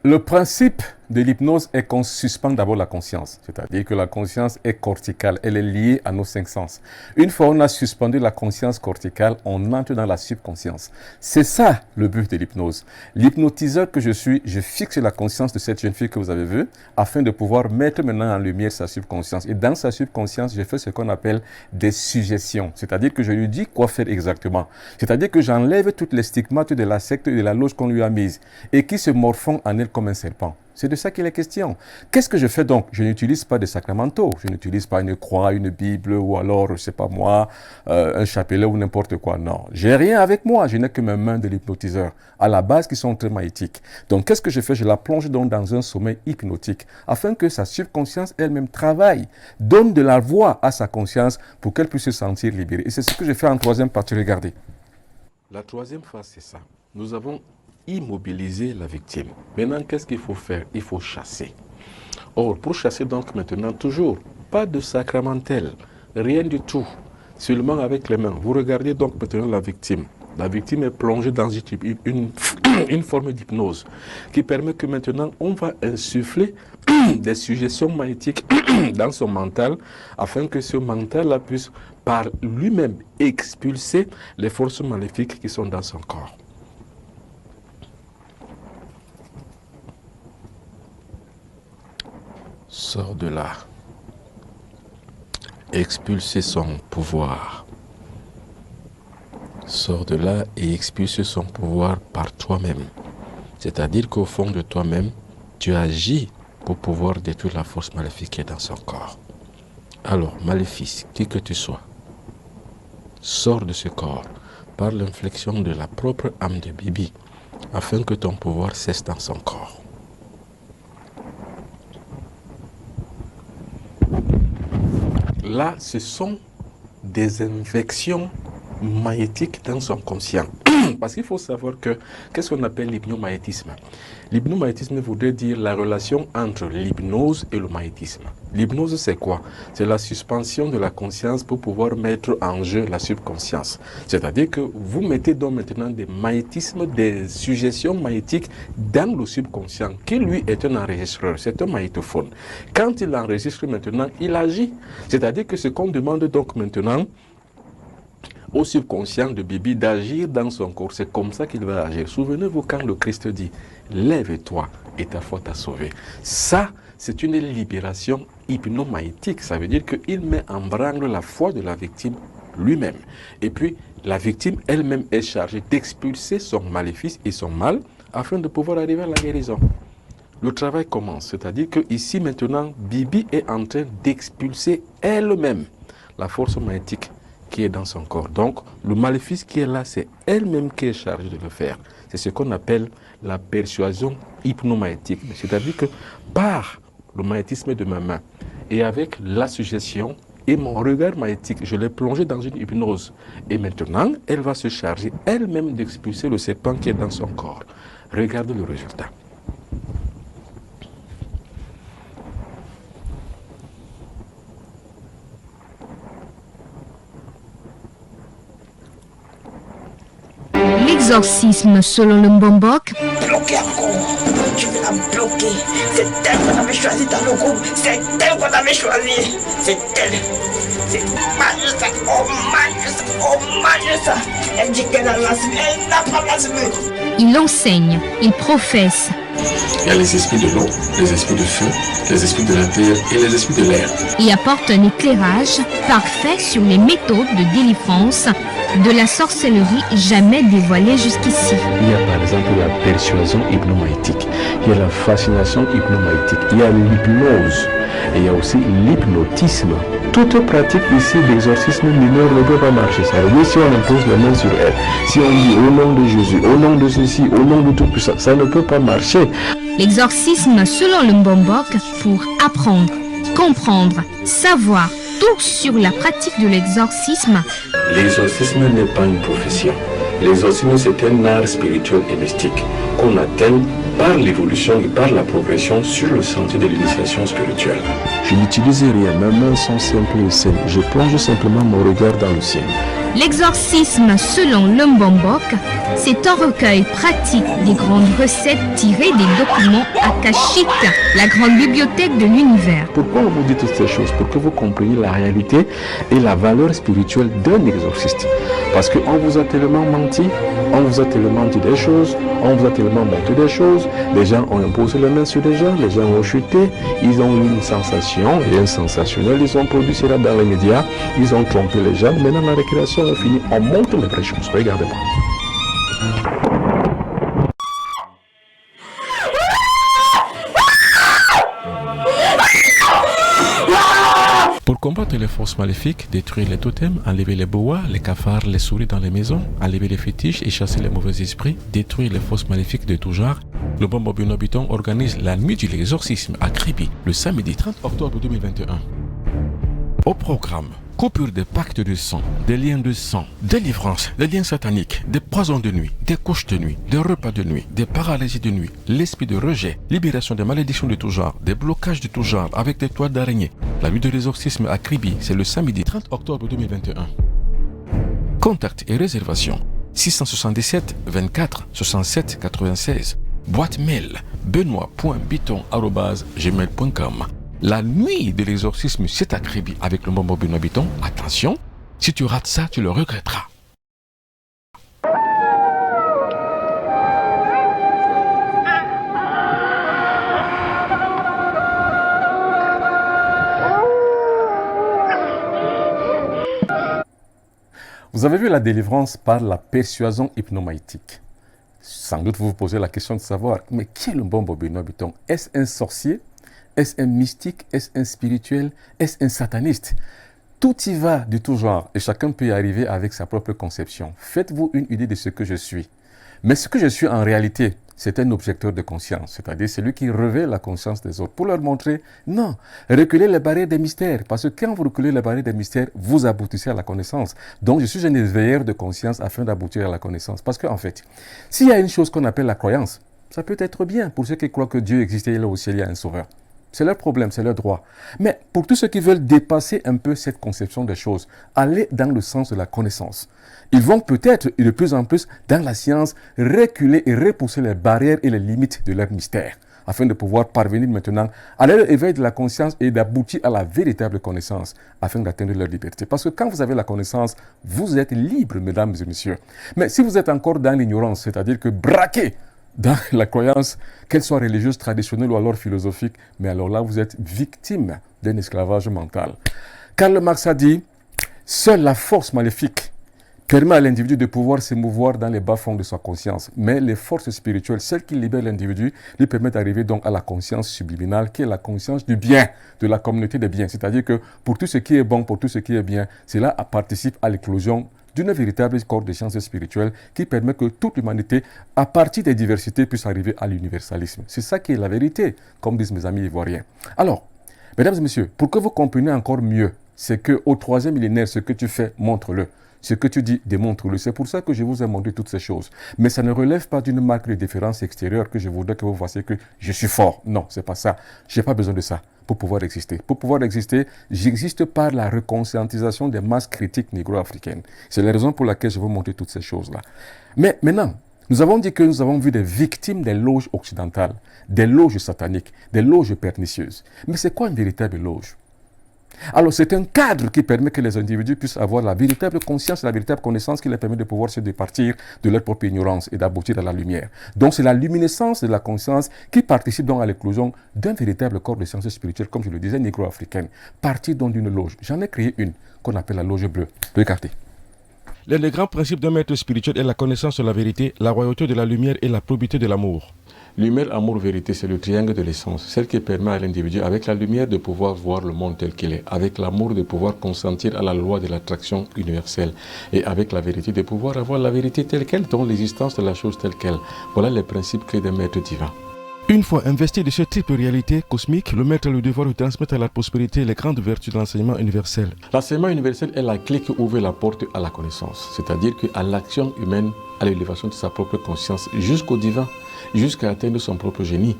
Le principe de l'hypnose est qu'on suspend d'abord la conscience, c'est-à-dire que la conscience est corticale, elle est liée à nos 5 sens. Une fois on a suspendu la conscience corticale, on entre dans la subconscience. C'est ça le but de l'hypnose. L'hypnotiseur que je suis, je fixe la conscience de cette jeune fille que vous avez vue afin de pouvoir mettre maintenant en lumière sa subconscience. Et dans sa subconscience, je fais ce qu'on appelle des suggestions, c'est-à-dire que je lui dis quoi faire exactement. C'est-à-dire que j'enlève toutes les stigmates de la secte et de la loge qu'on lui a mise et qui se morfondent en elle comme un serpent. C'est de ça qu'il est question. Qu'est-ce que je fais donc? Je n'utilise pas de sacramentaux. Je n'utilise pas une croix, une Bible ou alors, je ne sais pas moi, un chapelet ou n'importe quoi. Non, j'ai rien avec moi. Je n'ai que mes mains de l'hypnotiseur, à la base qui sont très magnétiques. Donc, qu'est-ce que je fais? Je la plonge donc dans un sommeil hypnotique afin que sa subconscience elle-même travaille, donne de la voix à sa conscience pour qu'elle puisse se sentir libérée. Et c'est ce que je fais en troisième partie. Regardez. La troisième phase, c'est ça. Nous avons immobiliser la victime. Maintenant, qu'est-ce qu'il faut faire? Il faut chasser. Or, pour chasser donc maintenant, toujours, pas de sacramentel, rien du tout, seulement avec les mains. Vous regardez donc maintenant la victime. La victime est plongée dans une forme d'hypnose qui permet que maintenant, on va insuffler des suggestions magnétiques dans son mental afin que ce mental-là puisse par lui-même expulser les forces maléfiques qui sont dans son corps. Sors de là. Expulser son pouvoir. Sors de là et expulse son pouvoir par toi-même. C'est-à-dire qu'au fond de toi-même, tu agis pour pouvoir détruire la force maléfique qui est dans son corps. Alors, maléfice, qui que tu sois, sors de ce corps par l'inflexion de la propre âme de Bibi afin que ton pouvoir cesse dans son corps. Là, ce sont des infections magnétiques dans son conscient. Parce qu'il faut savoir que, qu'est-ce qu'on appelle l'hypnomagnétisme? L'hypnomagnétisme voudrait dire la relation entre l'hypnose et le magnétisme. L'hypnose, c'est quoi? C'est la suspension de la conscience pour pouvoir mettre en jeu la subconscience. C'est-à-dire que vous mettez donc maintenant des magnétismes, des suggestions magnétiques dans le subconscient, qui lui est un enregistreur, c'est un magnétophone. Quand il enregistre maintenant, il agit. C'est-à-dire que ce qu'on demande donc maintenant au subconscient de Bibi d'agir dans son corps, c'est comme ça qu'il va agir. Souvenez-vous quand le Christ dit « Lève-toi et ta foi t'a sauvé ». Ça, c'est une libération hypnomagnétique. Ça veut dire qu'il met en branle la foi de la victime lui-même. Et puis, la victime elle-même est chargée d'expulser son maléfice et son mal afin de pouvoir arriver à la guérison. Le travail commence, c'est-à-dire que ici maintenant, Bibi est en train d'expulser elle-même la force magnétique qui est dans son corps. Donc, le maléfice qui est là, c'est elle-même qui est chargée de le faire. C'est ce qu'on appelle la persuasion hypnomagnétique. C'est-à-dire que par le magnétisme de ma main et avec la suggestion et mon regard magnétique, je l'ai plongée dans une hypnose. Et maintenant, elle va se charger elle-même d'expulser le serpent qui est dans son corps. Regardez le résultat. L'exorcisme selon le Mbombok. Bloquer encore. Tu veux la bloquer. C'est elle qu'on avait choisi dans le groupe. C'est elle qu'on avait choisi. C'est elle. C'est Manusa. Oh Manusa. Oh Manusa. Elle dit qu'elle a lancé. Elle n'a pas lancé. Il enseigne, il professe. Il y a les esprits de l'eau, les esprits de feu, les esprits de la terre et les esprits de l'air. Et apporte un éclairage parfait sur les méthodes de délivrance de la sorcellerie jamais dévoilée jusqu'ici. Il y a par exemple la persuasion hypnomagnétique, il y a la fascination hypnomagnétique, il y a l'hypnose et il y a aussi l'hypnotisme. Toute pratique ici d'exorcisme mineur ne peut pas marcher. Ça veut dire si on impose la main sur elle, si on dit au nom de Jésus, au nom de ceci, au nom de tout puissant, ça ne peut pas marcher. L'exorcisme selon le Mbombok pour apprendre, comprendre, savoir tout sur la pratique de l'exorcisme. L'exorcisme n'est pas une profession. L'exorcisme, c'est un art spirituel et mystique qu'on atteint par l'évolution et par la progression sur le sentier de l'initiation spirituelle. Je n'utilise rien, mes mains sont simples et saines. Je plonge simplement mon regard dans le ciel. L'exorcisme selon le Mbombok, c'est un recueil pratique des grandes recettes tirées des documents akashiques, la grande bibliothèque de l'univers. Pourquoi on vous dit toutes ces choses? Pour que vous compreniez la réalité et la valeur spirituelle d'un exorciste. Parce qu'on vous a tellement menti, on vous a tellement dit des choses, on vous a tellement montré des choses, les gens ont imposé les mains sur les gens, les gens ont chuté, ils ont eu une sensation, rien sensationnel, ils ont produit cela dans les médias, ils ont trompé les gens, maintenant la récréation est finie, on montre les vraies choses, regardez-moi. Pour combattre les forces maléfiques, détruire les totems, enlever les boas, les cafards, les souris dans les maisons, enlever les fétiches et chasser les mauvais esprits, détruire les forces maléfiques de tout genre, le Bombo Beno Biton organise la nuit de l'exorcisme à Kribi le samedi 30 octobre 2021. Au programme, coupure des pactes de sang, des liens de sang, délivrance, des liens sataniques, des poisons de nuit, des couches de nuit, des repas de nuit, des paralysies de nuit, l'esprit de rejet, libération des malédictions de tout genre, des blocages de tout genre avec des toiles d'araignée. La nuit de l'exorcisme à Kribi, c'est le samedi 30 octobre 2021. Contact et réservation 677 24 67 96. Boîte mail benoît.biton@gmail.com. La nuit de l'exorcisme, c'est à Kribi avec le Bombo Beno Biton. Attention, si tu rates ça, tu le regretteras. Vous avez vu la délivrance par la persuasion hypnomaïtique. Sans doute vous vous posez la question de savoir, mais qui est le Bombo Beno Biton? Est-ce un sorcier? Est-ce un mystique? Est-ce un spirituel? Est-ce un sataniste? Tout y va de tout genre et chacun peut y arriver avec sa propre conception. Faites-vous une idée de ce que je suis. Mais ce que je suis en réalité, c'est un objecteur de conscience, c'est-à-dire celui qui révèle la conscience des autres pour leur montrer, non, reculez les barrières des mystères, parce que quand vous reculez les barrières des mystères, vous aboutissez à la connaissance. Donc je suis un éveilleur de conscience afin d'aboutir à la connaissance. Parce qu'en fait, s'il y a une chose qu'on appelle la croyance, ça peut être bien pour ceux qui croient que Dieu existait et là au ciel il y a un sauveur. C'est leur problème, c'est leur droit. Mais pour tous ceux qui veulent dépasser un peu cette conception des choses, aller dans le sens de la connaissance, ils vont peut-être, et de plus en plus, dans la science, reculer et repousser les barrières et les limites de leur mystère, afin de pouvoir parvenir maintenant à l'éveil de la conscience et d'aboutir à la véritable connaissance, afin d'atteindre leur liberté. Parce que quand vous avez la connaissance, vous êtes libre, mesdames et messieurs. Mais si vous êtes encore dans l'ignorance, c'est-à-dire que braqué dans la croyance, qu'elle soit religieuse, traditionnelle ou alors philosophique, mais alors là, vous êtes victime d'un esclavage mental. Karl Marx a dit, seule la force maléfique permet à l'individu de pouvoir s'émouvoir dans les bas-fonds de sa conscience. Mais les forces spirituelles, celles qui libèrent l'individu, lui permettent d'arriver donc à la conscience subliminale, qui est la conscience du bien, de la communauté des biens. C'est-à-dire que pour tout ce qui est bon, pour tout ce qui est bien, cela participe à l'éclosion d'une véritable corps de sciences spirituelles qui permet que toute l'humanité, à partir des diversités, puisse arriver à l'universalisme. C'est ça qui est la vérité, comme disent mes amis ivoiriens. Alors, mesdames et messieurs, pour que vous compreniez encore mieux, c'est qu'au 3e millénaire, ce que tu fais, montre-le. Ce que tu dis, démontre-le. C'est pour ça que je vous ai montré toutes ces choses. Mais ça ne relève pas d'une marque de différence extérieure que je voudrais que vous fassiez que je suis fort. Non, c'est pas ça. Je n'ai pas besoin de ça pour pouvoir exister. Pour pouvoir exister, j'existe par la reconscientisation des masses critiques négro-africaines. C'est la raison pour laquelle je vais vous montrer toutes ces choses-là. Mais maintenant, nous avons dit que nous avons vu des victimes des loges occidentales, des loges sataniques, des loges pernicieuses. Mais c'est quoi une véritable loge ? Alors, c'est un cadre qui permet que les individus puissent avoir la véritable conscience, la véritable connaissance qui leur permet de pouvoir se départir de leur propre ignorance et d'aboutir à la lumière. Donc, c'est la luminescence de la conscience qui participe donc à l'éclosion d'un véritable corps de sciences spirituelles, comme je le disais, négro-africaine, partie donc d'une loge. J'en ai créé une qu'on appelle la loge bleue. Regardez. L'un des grands principes d'un maître spirituel est la connaissance de la vérité, la royauté de la lumière et la probité de l'amour. Lumière, amour, vérité, c'est le triangle de l'essence, celle qui permet à l'individu, avec la lumière, de pouvoir voir le monde tel qu'il est, avec l'amour, de pouvoir consentir à la loi de l'attraction universelle, et avec la vérité, de pouvoir avoir la vérité telle qu'elle, dont l'existence de la chose telle qu'elle. Voilà les principes clés des maîtres divins. Une fois investi de ce type de réalité cosmique, le maître a le devoir de transmettre à la prospérité les grandes vertus de l'enseignement universel. L'enseignement universel est la clé qui ouvre la porte à la connaissance, c'est-à-dire qu'à l'action humaine, à l'élévation de sa propre conscience, jusqu'au divin, jusqu'à atteindre son propre génie.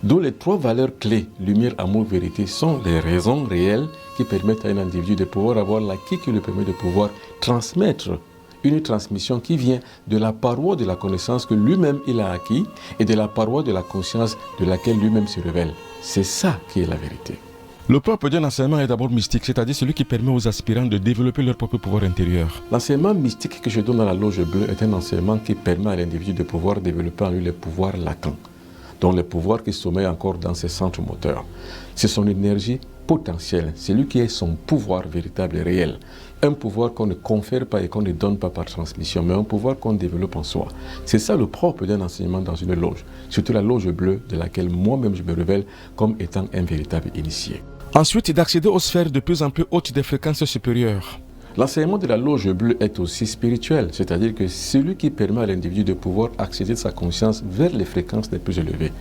D'où les 3 valeurs clés, lumière, amour, vérité, sont les raisons réelles qui permettent à un individu de pouvoir avoir l'acquis qui lui permet de pouvoir transmettre une transmission qui vient de la paroi de la connaissance que lui-même il a acquis et de la paroi de la conscience de laquelle lui-même se révèle. C'est ça qui est la vérité. Le propre d'un enseignement est d'abord mystique, c'est-à-dire celui qui permet aux aspirants de développer leur propre pouvoir intérieur. L'enseignement mystique que je donne dans la loge bleue est un enseignement qui permet à l'individu de pouvoir développer en lui les pouvoirs latents, dont les pouvoirs qui sommeillent encore dans ses centres moteurs. C'est son énergie potentielle, c'est lui qui est son pouvoir véritable et réel. Un pouvoir qu'on ne confère pas et qu'on ne donne pas par transmission, mais un pouvoir qu'on développe en soi. C'est ça le propre d'un enseignement dans une loge, surtout la loge bleue de laquelle moi-même je me révèle comme étant un véritable initié. Ensuite, d'accéder aux sphères de plus en plus hautes des fréquences supérieures. L'enseignement de la loge bleue est aussi spirituel, c'est-à-dire que celui qui permet à l'individu de pouvoir accéder de sa conscience vers les fréquences les plus élevées.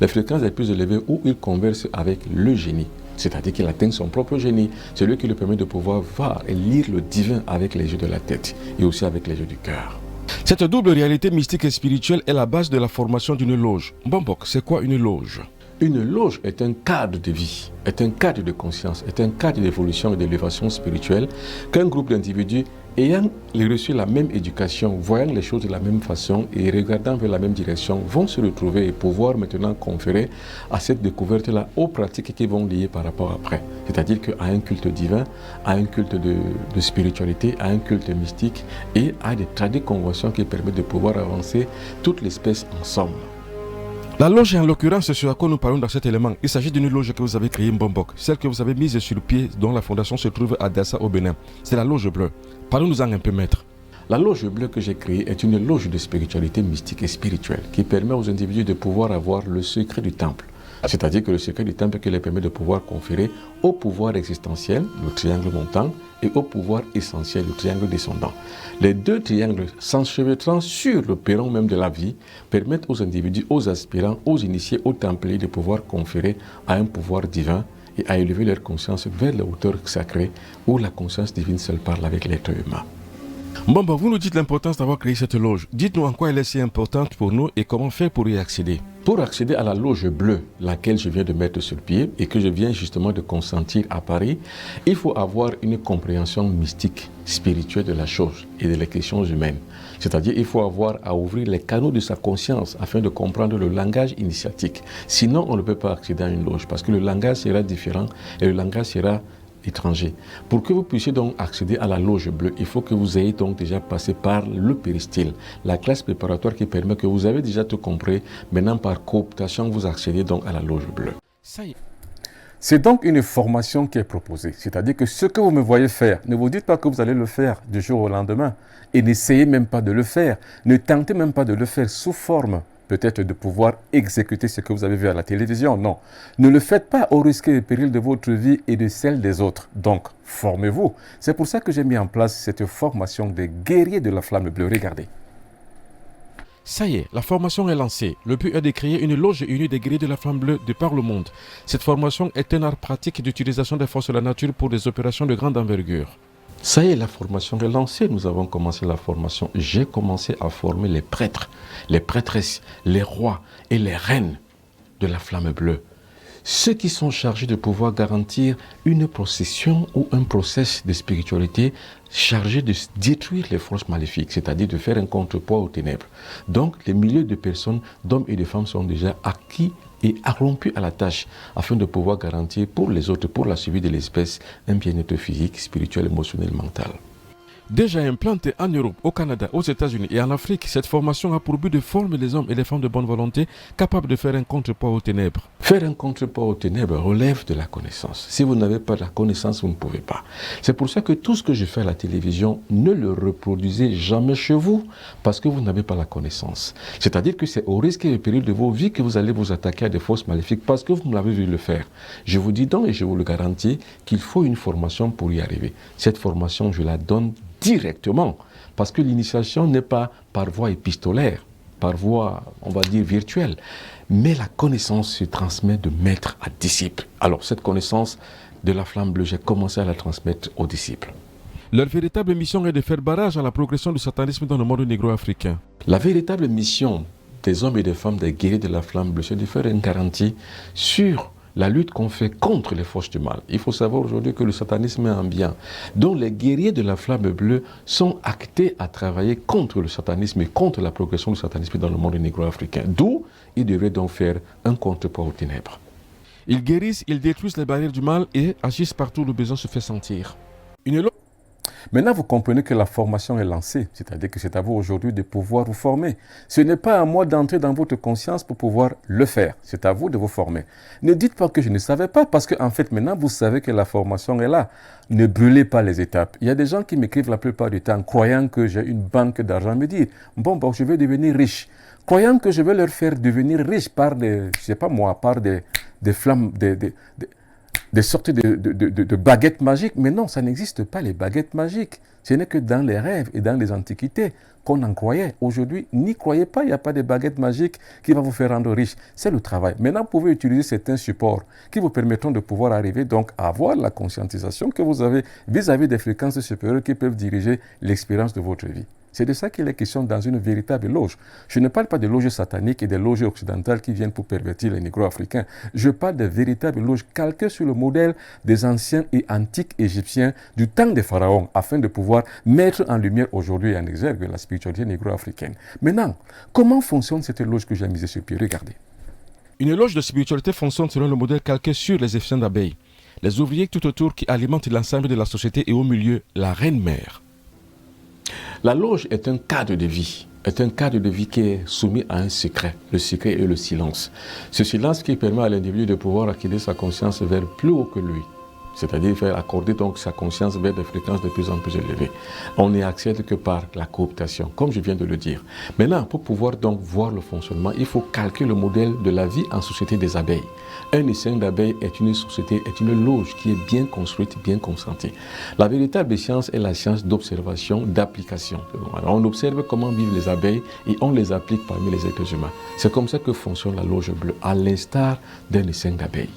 Les fréquences les plus élevées où il converse avec le génie, c'est-à-dire qu'il atteint son propre génie, celui qui lui permet de pouvoir voir et lire le divin avec les yeux de la tête et aussi avec les yeux du cœur. Cette double réalité mystique et spirituelle est la base de la formation d'une loge. Bombok, c'est quoi une loge ? Une loge est un cadre de vie, est un cadre de conscience, est un cadre d'évolution et d'élévation spirituelle qu'un groupe d'individus ayant reçu la même éducation, voyant les choses de la même façon et regardant vers la même direction vont se retrouver et pouvoir maintenant conférer à cette découverte-là aux pratiques qui vont lier par rapport après. C'est-à-dire qu'à un culte divin, à un culte de spiritualité, à un culte mystique et à des tradis conventions qui permettent de pouvoir avancer toute l'espèce ensemble. La loge, en l'occurrence, c'est ce à quoi nous parlons dans cet élément. Il s'agit d'une loge que vous avez créée, Mbombok, celle que vous avez mise sur pied, dont la fondation se trouve à Dassa, au Bénin. C'est la loge bleue. Parlez-nous-en un peu, maître. La loge bleue que j'ai créée est une loge de spiritualité mystique et spirituelle qui permet aux individus de pouvoir avoir le secret du temple. C'est-à-dire que le secret du temple qui leur permet de pouvoir conférer au pouvoir existentiel, le triangle montant, et au pouvoir essentiel, le triangle descendant. Les deux triangles s'enchevêtrant sur le perron même de la vie permettent aux individus, aux aspirants, aux initiés, aux templiers de pouvoir conférer à un pouvoir divin et à élever leur conscience vers la hauteur sacrée où la conscience divine seule parle avec l'être humain. Bon, vous nous dites l'importance d'avoir créé cette loge. Dites-nous en quoi elle est si importante pour nous et comment faire pour y accéder. Pour accéder à la loge bleue, laquelle je viens de mettre sur pied et que je viens justement de consentir à Paris, il faut avoir une compréhension mystique, spirituelle de la chose et de les questions humaines. C'est-à-dire qu'il faut avoir à ouvrir les canaux de sa conscience afin de comprendre le langage initiatique. Sinon, on ne peut pas accéder à une loge parce que le langage sera différent et le langage sera étranger. Pour que vous puissiez donc accéder à la loge bleue, il faut que vous ayez donc déjà passé par le péristyle, la classe préparatoire qui permet que vous avez déjà tout compris. Maintenant, par cooptation, vous accédez donc à la loge bleue. Ça y est. C'est donc une formation qui est proposée. C'est-à-dire que ce que vous me voyez faire, ne vous dites pas que vous allez le faire du jour au lendemain. Et n'essayez même pas de le faire. Ne tentez même pas de le faire sous forme peut-être de pouvoir exécuter ce que vous avez vu à la télévision. Non, ne le faites pas au risque et péril de votre vie et de celle des autres. Donc, formez-vous. C'est pour ça que j'ai mis en place cette formation des guerriers de la flamme bleue. Regardez. Ça y est, la formation est lancée. Le but est de créer une loge unie des guerriers de la flamme bleue de par le monde. Cette formation est un art pratique d'utilisation des forces de la nature pour des opérations de grande envergure. Ça y est, la formation est lancée. Nous avons commencé la formation. J'ai commencé à former les prêtres, les prêtresses, les rois et les reines de la flamme bleue. Ceux qui sont chargés de pouvoir garantir une procession ou un process de spiritualité chargé de détruire les forces maléfiques, c'est-à-dire de faire un contrepoids aux ténèbres. Donc, les milliers de personnes, d'hommes et de femmes sont déjà acquis et rompus à la tâche afin de pouvoir garantir pour les autres, pour la survie de l'espèce, un bien-être physique, spirituel, émotionnel, mental. Déjà implantée en Europe, au Canada, aux États-Unis et en Afrique, cette formation a pour but de former les hommes et les femmes de bonne volonté capables de faire un contrepoids aux ténèbres. Faire un contrepoids aux ténèbres relève de la connaissance. Si vous n'avez pas la connaissance, vous ne pouvez pas. C'est pour ça que tout ce que je fais à la télévision, ne le reproduisez jamais chez vous parce que vous n'avez pas la connaissance. C'est-à-dire que c'est au risque et au péril de vos vies que vous allez vous attaquer à des forces maléfiques parce que vous me l'avez vu le faire. Je vous dis donc et je vous le garantis qu'il faut une formation pour y arriver. Cette formation, je la donne directement, parce que l'initiation n'est pas par voie épistolaire, par voie, on va dire, virtuelle, mais la connaissance se transmet de maître à disciple. Alors, cette connaissance de la flamme bleue, j'ai commencé à la transmettre aux disciples. Leur véritable mission est de faire barrage à la progression du satanisme dans le monde négro-africain. La véritable mission des hommes et des femmes des guerriers de la flamme bleue, c'est de faire une garantie sur la lutte qu'on fait contre les forces du mal. Il faut savoir aujourd'hui que le satanisme est un bien, dont les guerriers de la flamme bleue sont actés à travailler contre le satanisme et contre la progression du satanisme dans le monde négro-africain. D'où ils devraient donc faire un contrepoids aux ténèbres. Ils guérissent, ils détruisent les barrières du mal et agissent partout où le besoin se fait sentir. Maintenant, vous comprenez que la formation est lancée, c'est-à-dire que c'est à vous aujourd'hui de pouvoir vous former. Ce n'est pas à moi d'entrer dans votre conscience pour pouvoir le faire, c'est à vous de vous former. Ne dites pas que je ne savais pas, parce qu'en fait, maintenant, vous savez que la formation est là. Ne brûlez pas les étapes. Il y a des gens qui m'écrivent la plupart du temps, croyant que j'ai une banque d'argent, me dire, bon, je vais devenir riche. Croyant que je vais leur faire devenir riche par des, je sais pas moi, par des flammes, des sortes de baguettes magiques. Mais non, ça n'existe pas, les baguettes magiques. Ce n'est que dans les rêves et dans les antiquités qu'on en croyait. Aujourd'hui, n'y croyez pas, il n'y a pas de baguette magique qui va vous faire rendre riche. C'est le travail. Maintenant, vous pouvez utiliser certains supports qui vous permettront de pouvoir arriver donc à avoir la conscientisation que vous avez vis-à-vis des fréquences supérieures qui peuvent diriger l'expérience de votre vie. C'est de ça qu'il est question dans une véritable loge. Je ne parle pas de loges sataniques et des loges occidentales qui viennent pour pervertir les négro-africains. Je parle de véritables loges calquées sur le modèle des anciens et antiques égyptiens du temps des pharaons, afin de pouvoir mettre en lumière aujourd'hui et en exergue la spiritualité négro-africaine. Maintenant, comment fonctionne cette loge que j'ai mise sur pied? Regardez. Une loge de spiritualité fonctionne selon le modèle calqué sur les Égyptiens d'abeilles. Les ouvriers tout autour qui alimentent l'ensemble de la société et au milieu, la reine-mère. La loge est un cadre de vie. Est un cadre de vie qui est soumis à un secret. Le secret est le silence. Ce silence qui permet à l'individu de pouvoir acquérir sa conscience vers plus haut que lui. C'est-à-dire faire accorder donc sa conscience vers des fréquences de plus en plus élevées. On n'y accède que par la cooptation, comme je viens de le dire. Maintenant, pour pouvoir donc voir le fonctionnement, il faut calquer le modèle de la vie en société des abeilles. Un essaim d'abeilles est une société, est une loge qui est bien construite, bien consentie. La véritable science est la science d'observation, d'application. Alors, on observe comment vivent les abeilles et on les applique parmi les êtres humains. C'est comme ça que fonctionne la loge bleue, à l'instar d'un essaim d'abeilles.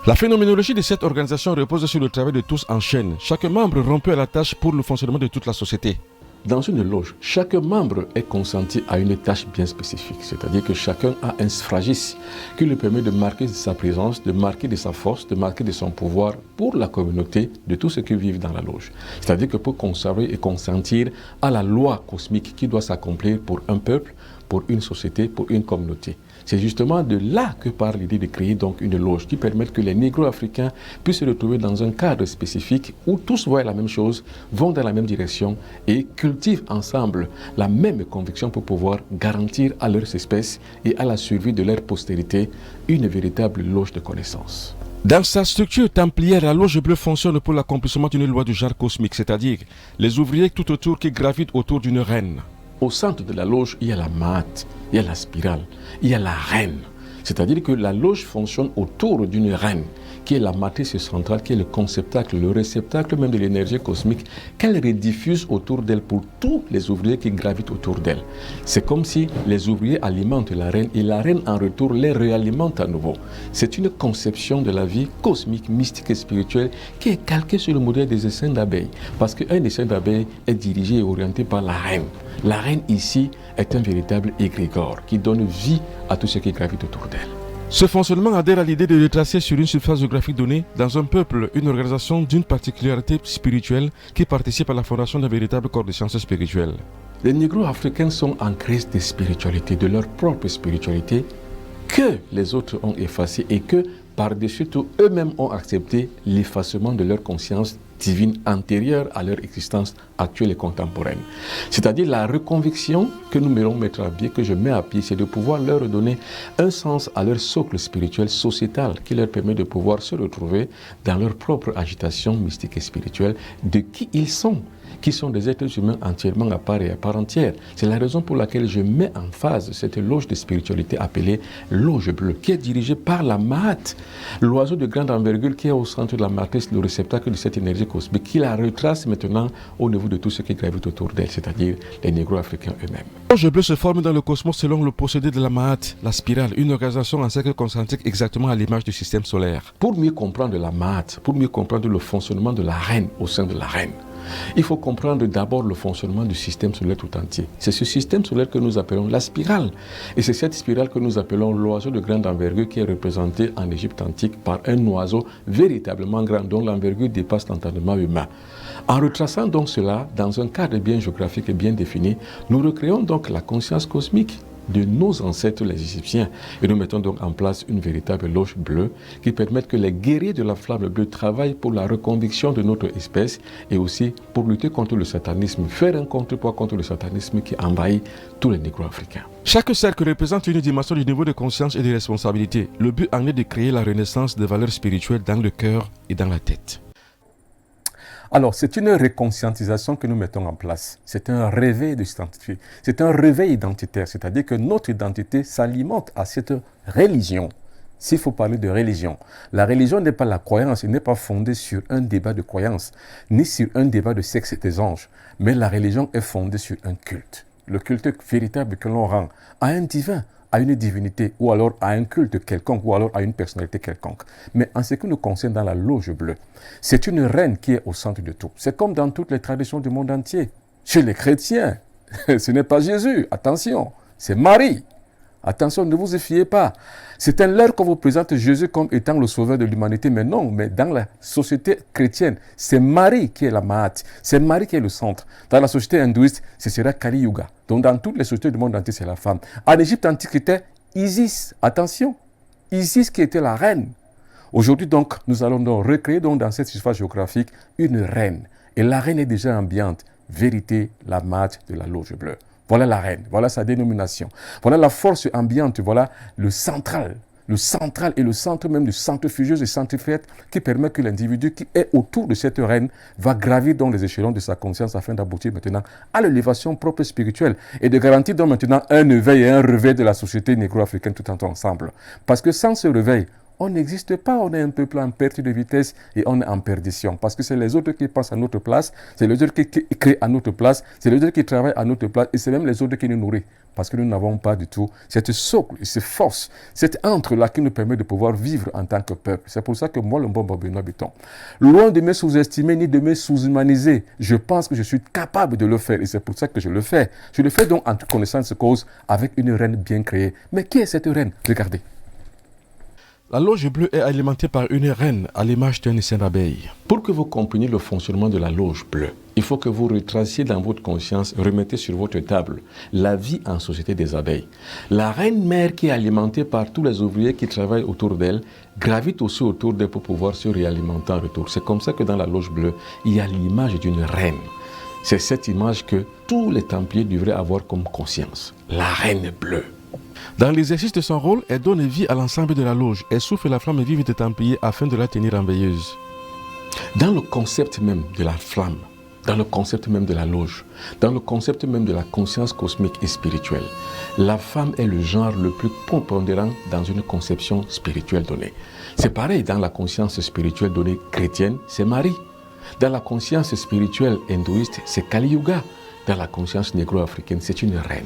La phénoménologie de cette organisation repose sur le travail de tous en chaîne. Chaque membre rompu à la tâche pour le fonctionnement de toute la société. Dans une loge, chaque membre est consenti à une tâche bien spécifique. C'est-à-dire que chacun a un sphragisme qui lui permet de marquer de sa présence, de marquer de sa force, de marquer de son pouvoir pour la communauté de tous ceux qui vivent dans la loge. C'est-à-dire que pour conserver et consentir à la loi cosmique qui doit s'accomplir pour un peuple, pour une société, pour une communauté. C'est justement de là que part l'idée de créer donc une loge qui permette que les négro-africains puissent se retrouver dans un cadre spécifique où tous voient la même chose, vont dans la même direction et cultivent ensemble la même conviction pour pouvoir garantir à leurs espèces et à la survie de leur postérité une véritable loge de connaissance. Dans sa structure templière, la loge bleue fonctionne pour l'accomplissement d'une loi du genre cosmique, c'est-à-dire les ouvriers tout autour qui gravitent autour d'une reine. Au centre de la loge, il y a la maat, il y a la spirale, il y a la reine. C'est-à-dire que la loge fonctionne autour d'une reine, qui est la matrice centrale, qui est le conceptacle, le réceptacle même de l'énergie cosmique, qu'elle rediffuse autour d'elle pour tous les ouvriers qui gravitent autour d'elle. C'est comme si les ouvriers alimentent la reine et la reine en retour les réalimente à nouveau. C'est une conception de la vie cosmique, mystique et spirituelle qui est calquée sur le modèle des essaims d'abeilles. Parce qu'un essaim d'abeilles est dirigé et orienté par la reine. La reine ici est un véritable égrégore qui donne vie à tout ce qui gravite autour d'elle. Ce fonctionnement adhère à l'idée de retracer sur une surface géographique donnée, dans un peuple, une organisation d'une particularité spirituelle qui participe à la fondation d'un véritable corps de sciences spirituelles. Les négro-africains sont en crise de spiritualité, de leur propre spiritualité, que les autres ont effacée et que, par-dessus tout, eux-mêmes ont accepté l'effacement de leur conscience divine antérieure à leur existence actuelle et contemporaine. C'est-à-dire la reconviction que nous allons mettre à pied, que je mets à pied, c'est de pouvoir leur donner un sens à leur socle spirituel sociétal qui leur permet de pouvoir se retrouver dans leur propre agitation mystique et spirituelle de qui ils sont, qui sont des êtres humains entièrement à part et à part entière. C'est la raison pour laquelle je mets en phase cette loge de spiritualité appelée loge bleue, qui est dirigée par la Maat, l'oiseau de grande envergure qui est au centre de la matrice, le réceptacle de cette énergie cosmique, qui la retrace maintenant au niveau de tout ce qui gravite autour d'elle, c'est-à-dire les négro-africains eux-mêmes. La loge bleue se forme dans le cosmos selon le procédé de la Maat, la spirale, une organisation en cercle concentrique exactement à l'image du système solaire. Pour mieux comprendre la Maat, pour mieux comprendre le fonctionnement de la reine au sein de la reine, Il faut comprendre d'abord le fonctionnement du système solaire tout entier. C'est ce système solaire que nous appelons la spirale. Et c'est cette spirale que nous appelons l'oiseau de grande envergure qui est représenté en Égypte antique par un oiseau véritablement grand dont l'envergure dépasse l'entendement humain. En retraçant donc cela dans un cadre bien géographique et bien défini, nous recréons donc la conscience cosmique de nos ancêtres les Égyptiens et nous mettons donc en place une véritable loge bleue qui permet que les guerriers de la flamme bleue travaillent pour la reconviction de notre espèce et aussi pour lutter contre le satanisme, faire un contrepoids contre le satanisme qui envahit tous les négro-africains. Chaque cercle représente une dimension du niveau de conscience et de responsabilité. Le but en est de créer la renaissance des valeurs spirituelles dans le cœur et dans la tête. Alors, c'est une réconscientisation que nous mettons en place. C'est un réveil d'identité. C'est un réveil identitaire, c'est-à-dire que notre identité s'alimente à cette religion. S'il faut parler de religion, la religion n'est pas la croyance, elle n'est pas fondée sur un débat de croyance, ni sur un débat de sexe et des anges, mais la religion est fondée sur un culte. Le culte véritable que l'on rend à un divin, à une divinité, ou alors à un culte quelconque, ou alors à une personnalité quelconque. Mais en ce qui nous concerne dans la loge bleue, c'est une reine qui est au centre de tout. C'est comme dans toutes les traditions du monde entier. Chez les chrétiens, ce n'est pas Jésus, attention, c'est Marie. Attention, ne vous y fiez pas. C'est un leurre qu'on vous présente Jésus comme étant le sauveur de l'humanité, mais non, mais dans la société chrétienne, c'est Marie qui est la Mahat, c'est Marie qui est le centre. Dans la société hindouiste, ce sera Kali Yuga. Donc dans toutes les sociétés du monde entier, c'est la femme. En Égypte antique, c'était Isis, attention, Isis qui était la reine. Aujourd'hui donc, nous allons donc recréer donc dans cette surface géographique une reine. Et la reine est déjà ambiante, vérité, la Mahat de la loge bleue. Voilà la reine, voilà sa dénomination. Voilà la force ambiante, voilà le central et le centre même du centrifugeuse et centrifète qui permet que l'individu qui est autour de cette reine va gravir dans les échelons de sa conscience afin d'aboutir maintenant à l'élévation propre spirituelle et de garantir donc maintenant un éveil et un réveil de la société négro-africaine tout ensemble. Parce que sans ce réveil, on n'existe pas, on est un peuple en perte de vitesse et on est en perdition. Parce que c'est les autres qui pensent à notre place, c'est les autres qui créent à notre place, c'est les autres qui travaillent à notre place et c'est même les autres qui nous nourrissent. Parce que nous n'avons pas du tout cette socle, cette force, cette entre-là qui nous permet de pouvoir vivre en tant que peuple. C'est pour ça que moi, le Mbombo Benoît Bitton, loin de me sous-estimer ni de me sous-humaniser, je pense que je suis capable de le faire et c'est pour ça que je le fais. Je le fais donc en connaissance de cause avec une reine bien créée. Mais qui est cette reine? Regardez. La loge bleue est alimentée par une reine à l'image d'un essaim d'abeilles. Pour que vous compreniez le fonctionnement de la loge bleue, il faut que vous retraciez dans votre conscience, remettez sur votre table la vie en société des abeilles. La reine mère qui est alimentée par tous les ouvriers qui travaillent autour d'elle, gravite aussi autour d'elle pour pouvoir se réalimenter en retour. C'est comme ça que dans la loge bleue, il y a l'image d'une reine. C'est cette image que tous les templiers devraient avoir comme conscience. La reine bleue. Dans l'exercice de son rôle, elle donne vie à l'ensemble de la loge. Elle souffle la flamme vive des Templiers afin de la tenir en veilleuse. Dans le concept même de la flamme, dans le concept même de la loge, dans le concept même de la conscience cosmique et spirituelle, la femme est le genre le plus prépondérant dans une conception spirituelle donnée. C'est pareil dans la conscience spirituelle donnée chrétienne, c'est Marie. Dans la conscience spirituelle hindouiste, c'est Kali Yuga. Dans la conscience négro-africaine, c'est une reine.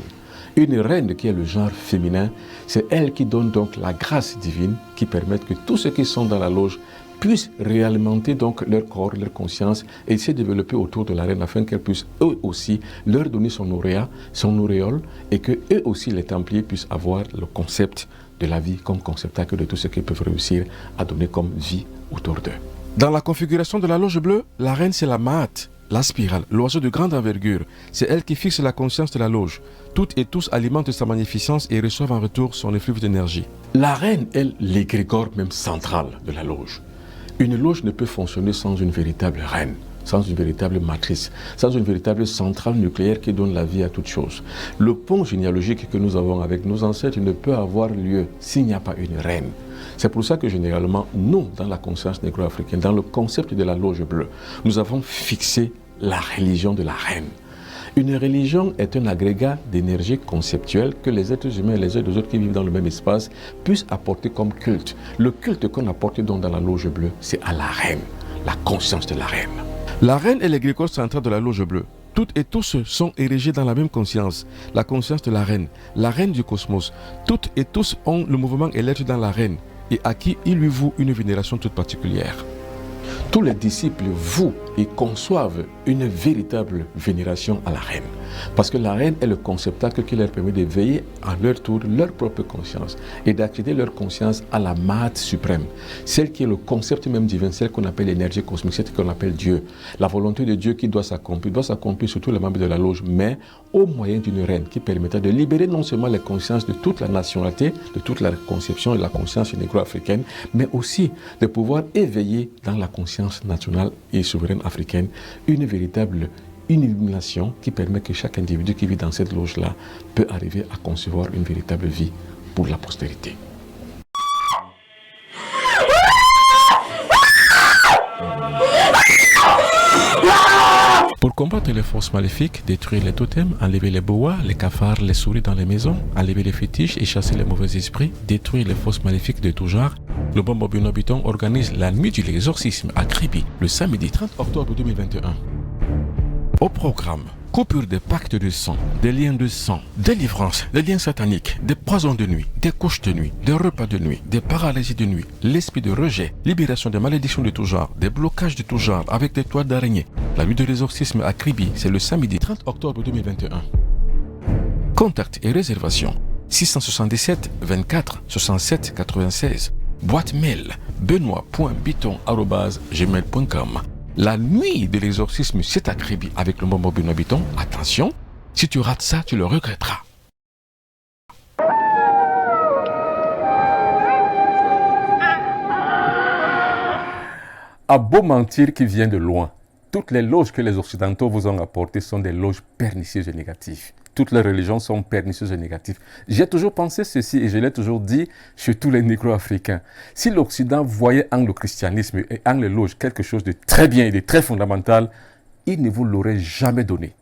Une reine qui est le genre féminin, c'est elle qui donne donc la grâce divine qui permet que tous ceux qui sont dans la loge puissent réalimenter donc leur corps, leur conscience et se développer autour de la reine afin qu'elle puisse eux aussi leur donner son auréole et que eux aussi les Templiers puissent avoir le concept de la vie comme conceptacle de tout ce qu'ils peuvent réussir à donner comme vie autour d'eux. Dans la configuration de la loge bleue, la reine c'est la Mahat. La spirale, l'oiseau de grande envergure, c'est elle qui fixe la conscience de la loge. Toutes et tous alimentent sa magnificence et reçoivent en retour son effluve d'énergie. La reine est l'égrégore même central de la loge. Une loge ne peut fonctionner sans une véritable reine, sans une véritable matrice, sans une véritable centrale nucléaire qui donne la vie à toute chose. Le pont généalogique que nous avons avec nos ancêtres ne peut avoir lieu s'il n'y a pas une reine. C'est pour ça que généralement, nous, dans la conscience négro-africaine, dans le concept de la loge bleue, nous avons fixé la religion de la reine. Une religion est un agrégat d'énergie conceptuelle que les êtres humains et les uns des autres qui vivent dans le même espace puissent apporter comme culte. Le culte qu'on apporte donc dans la loge bleue, c'est à la reine, la conscience de la reine. La reine est l'égrégore central de la loge bleue. Toutes et tous sont érigés dans la même conscience, la conscience de la reine du cosmos. Toutes et tous ont le mouvement et l'être dans la reine et à qui il lui voue une vénération toute particulière. tous les disciples vouent et conçoivent une véritable vénération à la reine. Parce que la reine est le conceptacle qui leur permet de veiller à leur tour leur propre conscience et d'accéder leur conscience à la Maat suprême, celle qui est le concept même divin, celle qu'on appelle l'énergie cosmique, celle qu'on appelle Dieu. La volonté de Dieu qui doit s'accomplir sur tous les membres de la loge, mais au moyen d'une reine qui permettra de libérer non seulement les consciences de toute la nationalité, de toute la conception et la conscience négro-africaine, mais aussi de pouvoir éveiller dans la conscience nationale et souveraine africaine une véritable illumination qui permet que chaque individu qui vit dans cette loge-là peut arriver à concevoir une véritable vie pour la postérité. Pour combattre les forces maléfiques, détruire les totems, enlever les boas, les cafards, les souris dans les maisons, enlever les fétiches et chasser les mauvais esprits, détruire les forces maléfiques de tout genre, le Bon Bobino Biton organise la nuit de l'exorcisme à Kribi le samedi 30 octobre 2021. Au programme, coupure des pactes de sang, des liens de sang, délivrance, des liens sataniques, des poisons de nuit, des couches de nuit, des repas de nuit, des paralysies de nuit, l'esprit de rejet, libération des malédictions de tout genre, des blocages de tout genre avec des toiles d'araignée. La nuit de l'exorcisme à Kribi, c'est le samedi 30 octobre 2021. Contact et réservation 677 24 67 96. Boîte mail benoît.biton@gmail.com. La nuit de l'exorcisme, c'est à Kribi avec le Bombo Benoît Biton. Attention, si tu rates ça, tu le regretteras. À beau mentir qui vient de loin, toutes les loges que les Occidentaux vous ont apportées sont des loges pernicieuses et négatives. Toutes les religions sont pernicieuses et négatives. J'ai toujours pensé ceci et je l'ai toujours dit chez tous les négro-africains. Si l'Occident voyait en le christianisme et en les loges quelque chose de très bien et de très fondamental, il ne vous l'aurait jamais donné.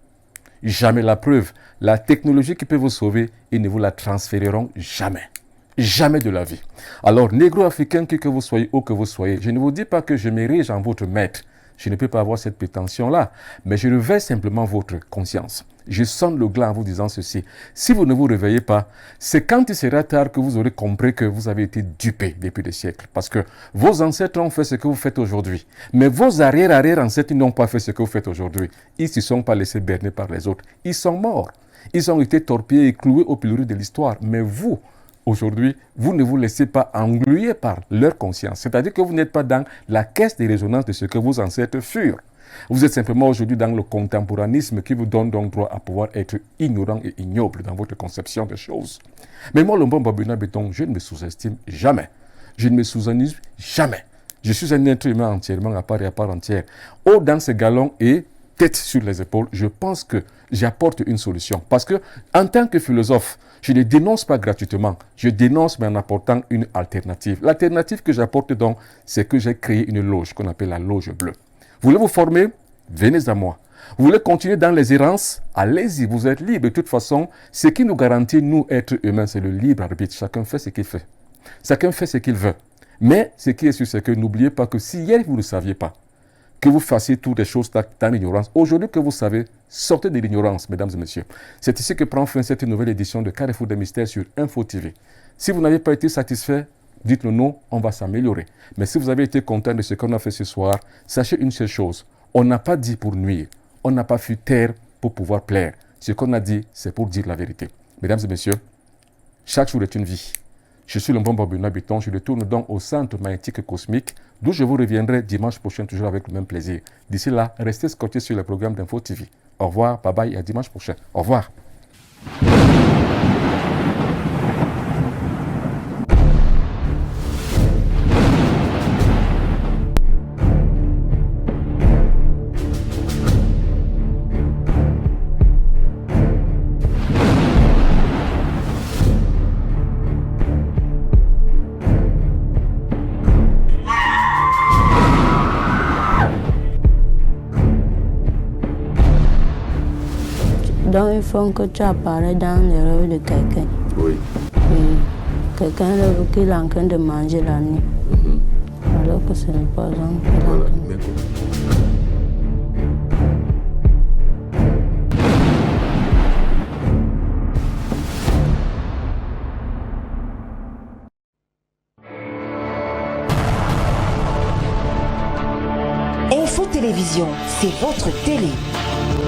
Jamais. La preuve, la technologie qui peut vous sauver, ils ne vous la transféreront jamais. Jamais de la vie. Alors, négro-africains, qui que vous soyez, où que vous soyez, je ne vous dis pas que je m'érige en votre maître. Je ne peux pas avoir cette prétention-là, mais je réveille simplement votre conscience. Je sonne le glas en vous disant ceci. Si vous ne vous réveillez pas, c'est quand il sera tard que vous aurez compris que vous avez été dupé depuis des siècles. Parce que vos ancêtres ont fait ce que vous faites aujourd'hui. Mais vos arrière-arrière-ancêtres n'ont pas fait ce que vous faites aujourd'hui. Ils ne se sont pas laissés berner par les autres. Ils sont morts. Ils ont été torpillés et cloués au pilori de l'histoire. Mais vous, aujourd'hui, vous ne vous laissez pas engluer par leur conscience. C'est-à-dire que vous n'êtes pas dans la caisse de résonance de ce que vos ancêtres furent. Vous êtes simplement aujourd'hui dans le contemporanisme qui vous donne donc droit à pouvoir être ignorant et ignoble dans votre conception des choses. Mais moi, le bon Bobina Béton, je ne me sous-estime jamais. Je ne me sous-analyse jamais. Je suis un être humain entièrement à part et à part entière. Haut dans ce galon et tête sur les épaules, je pense que j'apporte une solution. Parce que, en tant que philosophe, je ne dénonce pas gratuitement. Je dénonce mais en apportant une alternative. L'alternative que j'apporte donc, c'est que j'ai créé une loge qu'on appelle la loge bleue. Vous voulez vous former? Venez à moi. Vous voulez continuer dans les errances? Allez-y, vous êtes libre. De toute façon, ce qui nous garantit, nous, êtres humains, c'est le libre arbitre. Chacun fait ce qu'il fait. Chacun fait ce qu'il veut. Mais ce qui est sûr, c'est que n'oubliez pas que si hier vous ne le saviez pas, que vous fassiez toutes les choses dans l'ignorance, aujourd'hui que vous savez, sortez de l'ignorance, mesdames et messieurs. C'est ici que prend fin cette nouvelle édition de Carrefour des Mystères sur Info TV. Si vous n'avez pas été satisfait, dites-le nous, on va s'améliorer. Mais si vous avez été content de ce qu'on a fait ce soir, sachez une seule chose, on n'a pas dit pour nuire, on n'a pas fui taire pour pouvoir plaire. Ce qu'on a dit, c'est pour dire la vérité. Mesdames et messieurs, chaque jour est une vie. Je suis le bon Bobina Biton, je retourne donc au centre magnétique cosmique, d'où je vous reviendrai dimanche prochain, toujours avec le même plaisir. D'ici là, restez scotchés sur le programme d'Info TV. Au revoir, bye bye et à dimanche prochain. Au revoir. Donc il faut que tu apparais dans les rêves de quelqu'un. Oui. Quelqu'un rêve qu'il est en train de manger la nuit. Alors que ce n'est pas un peu. Voilà. télévision, c'est votre télé.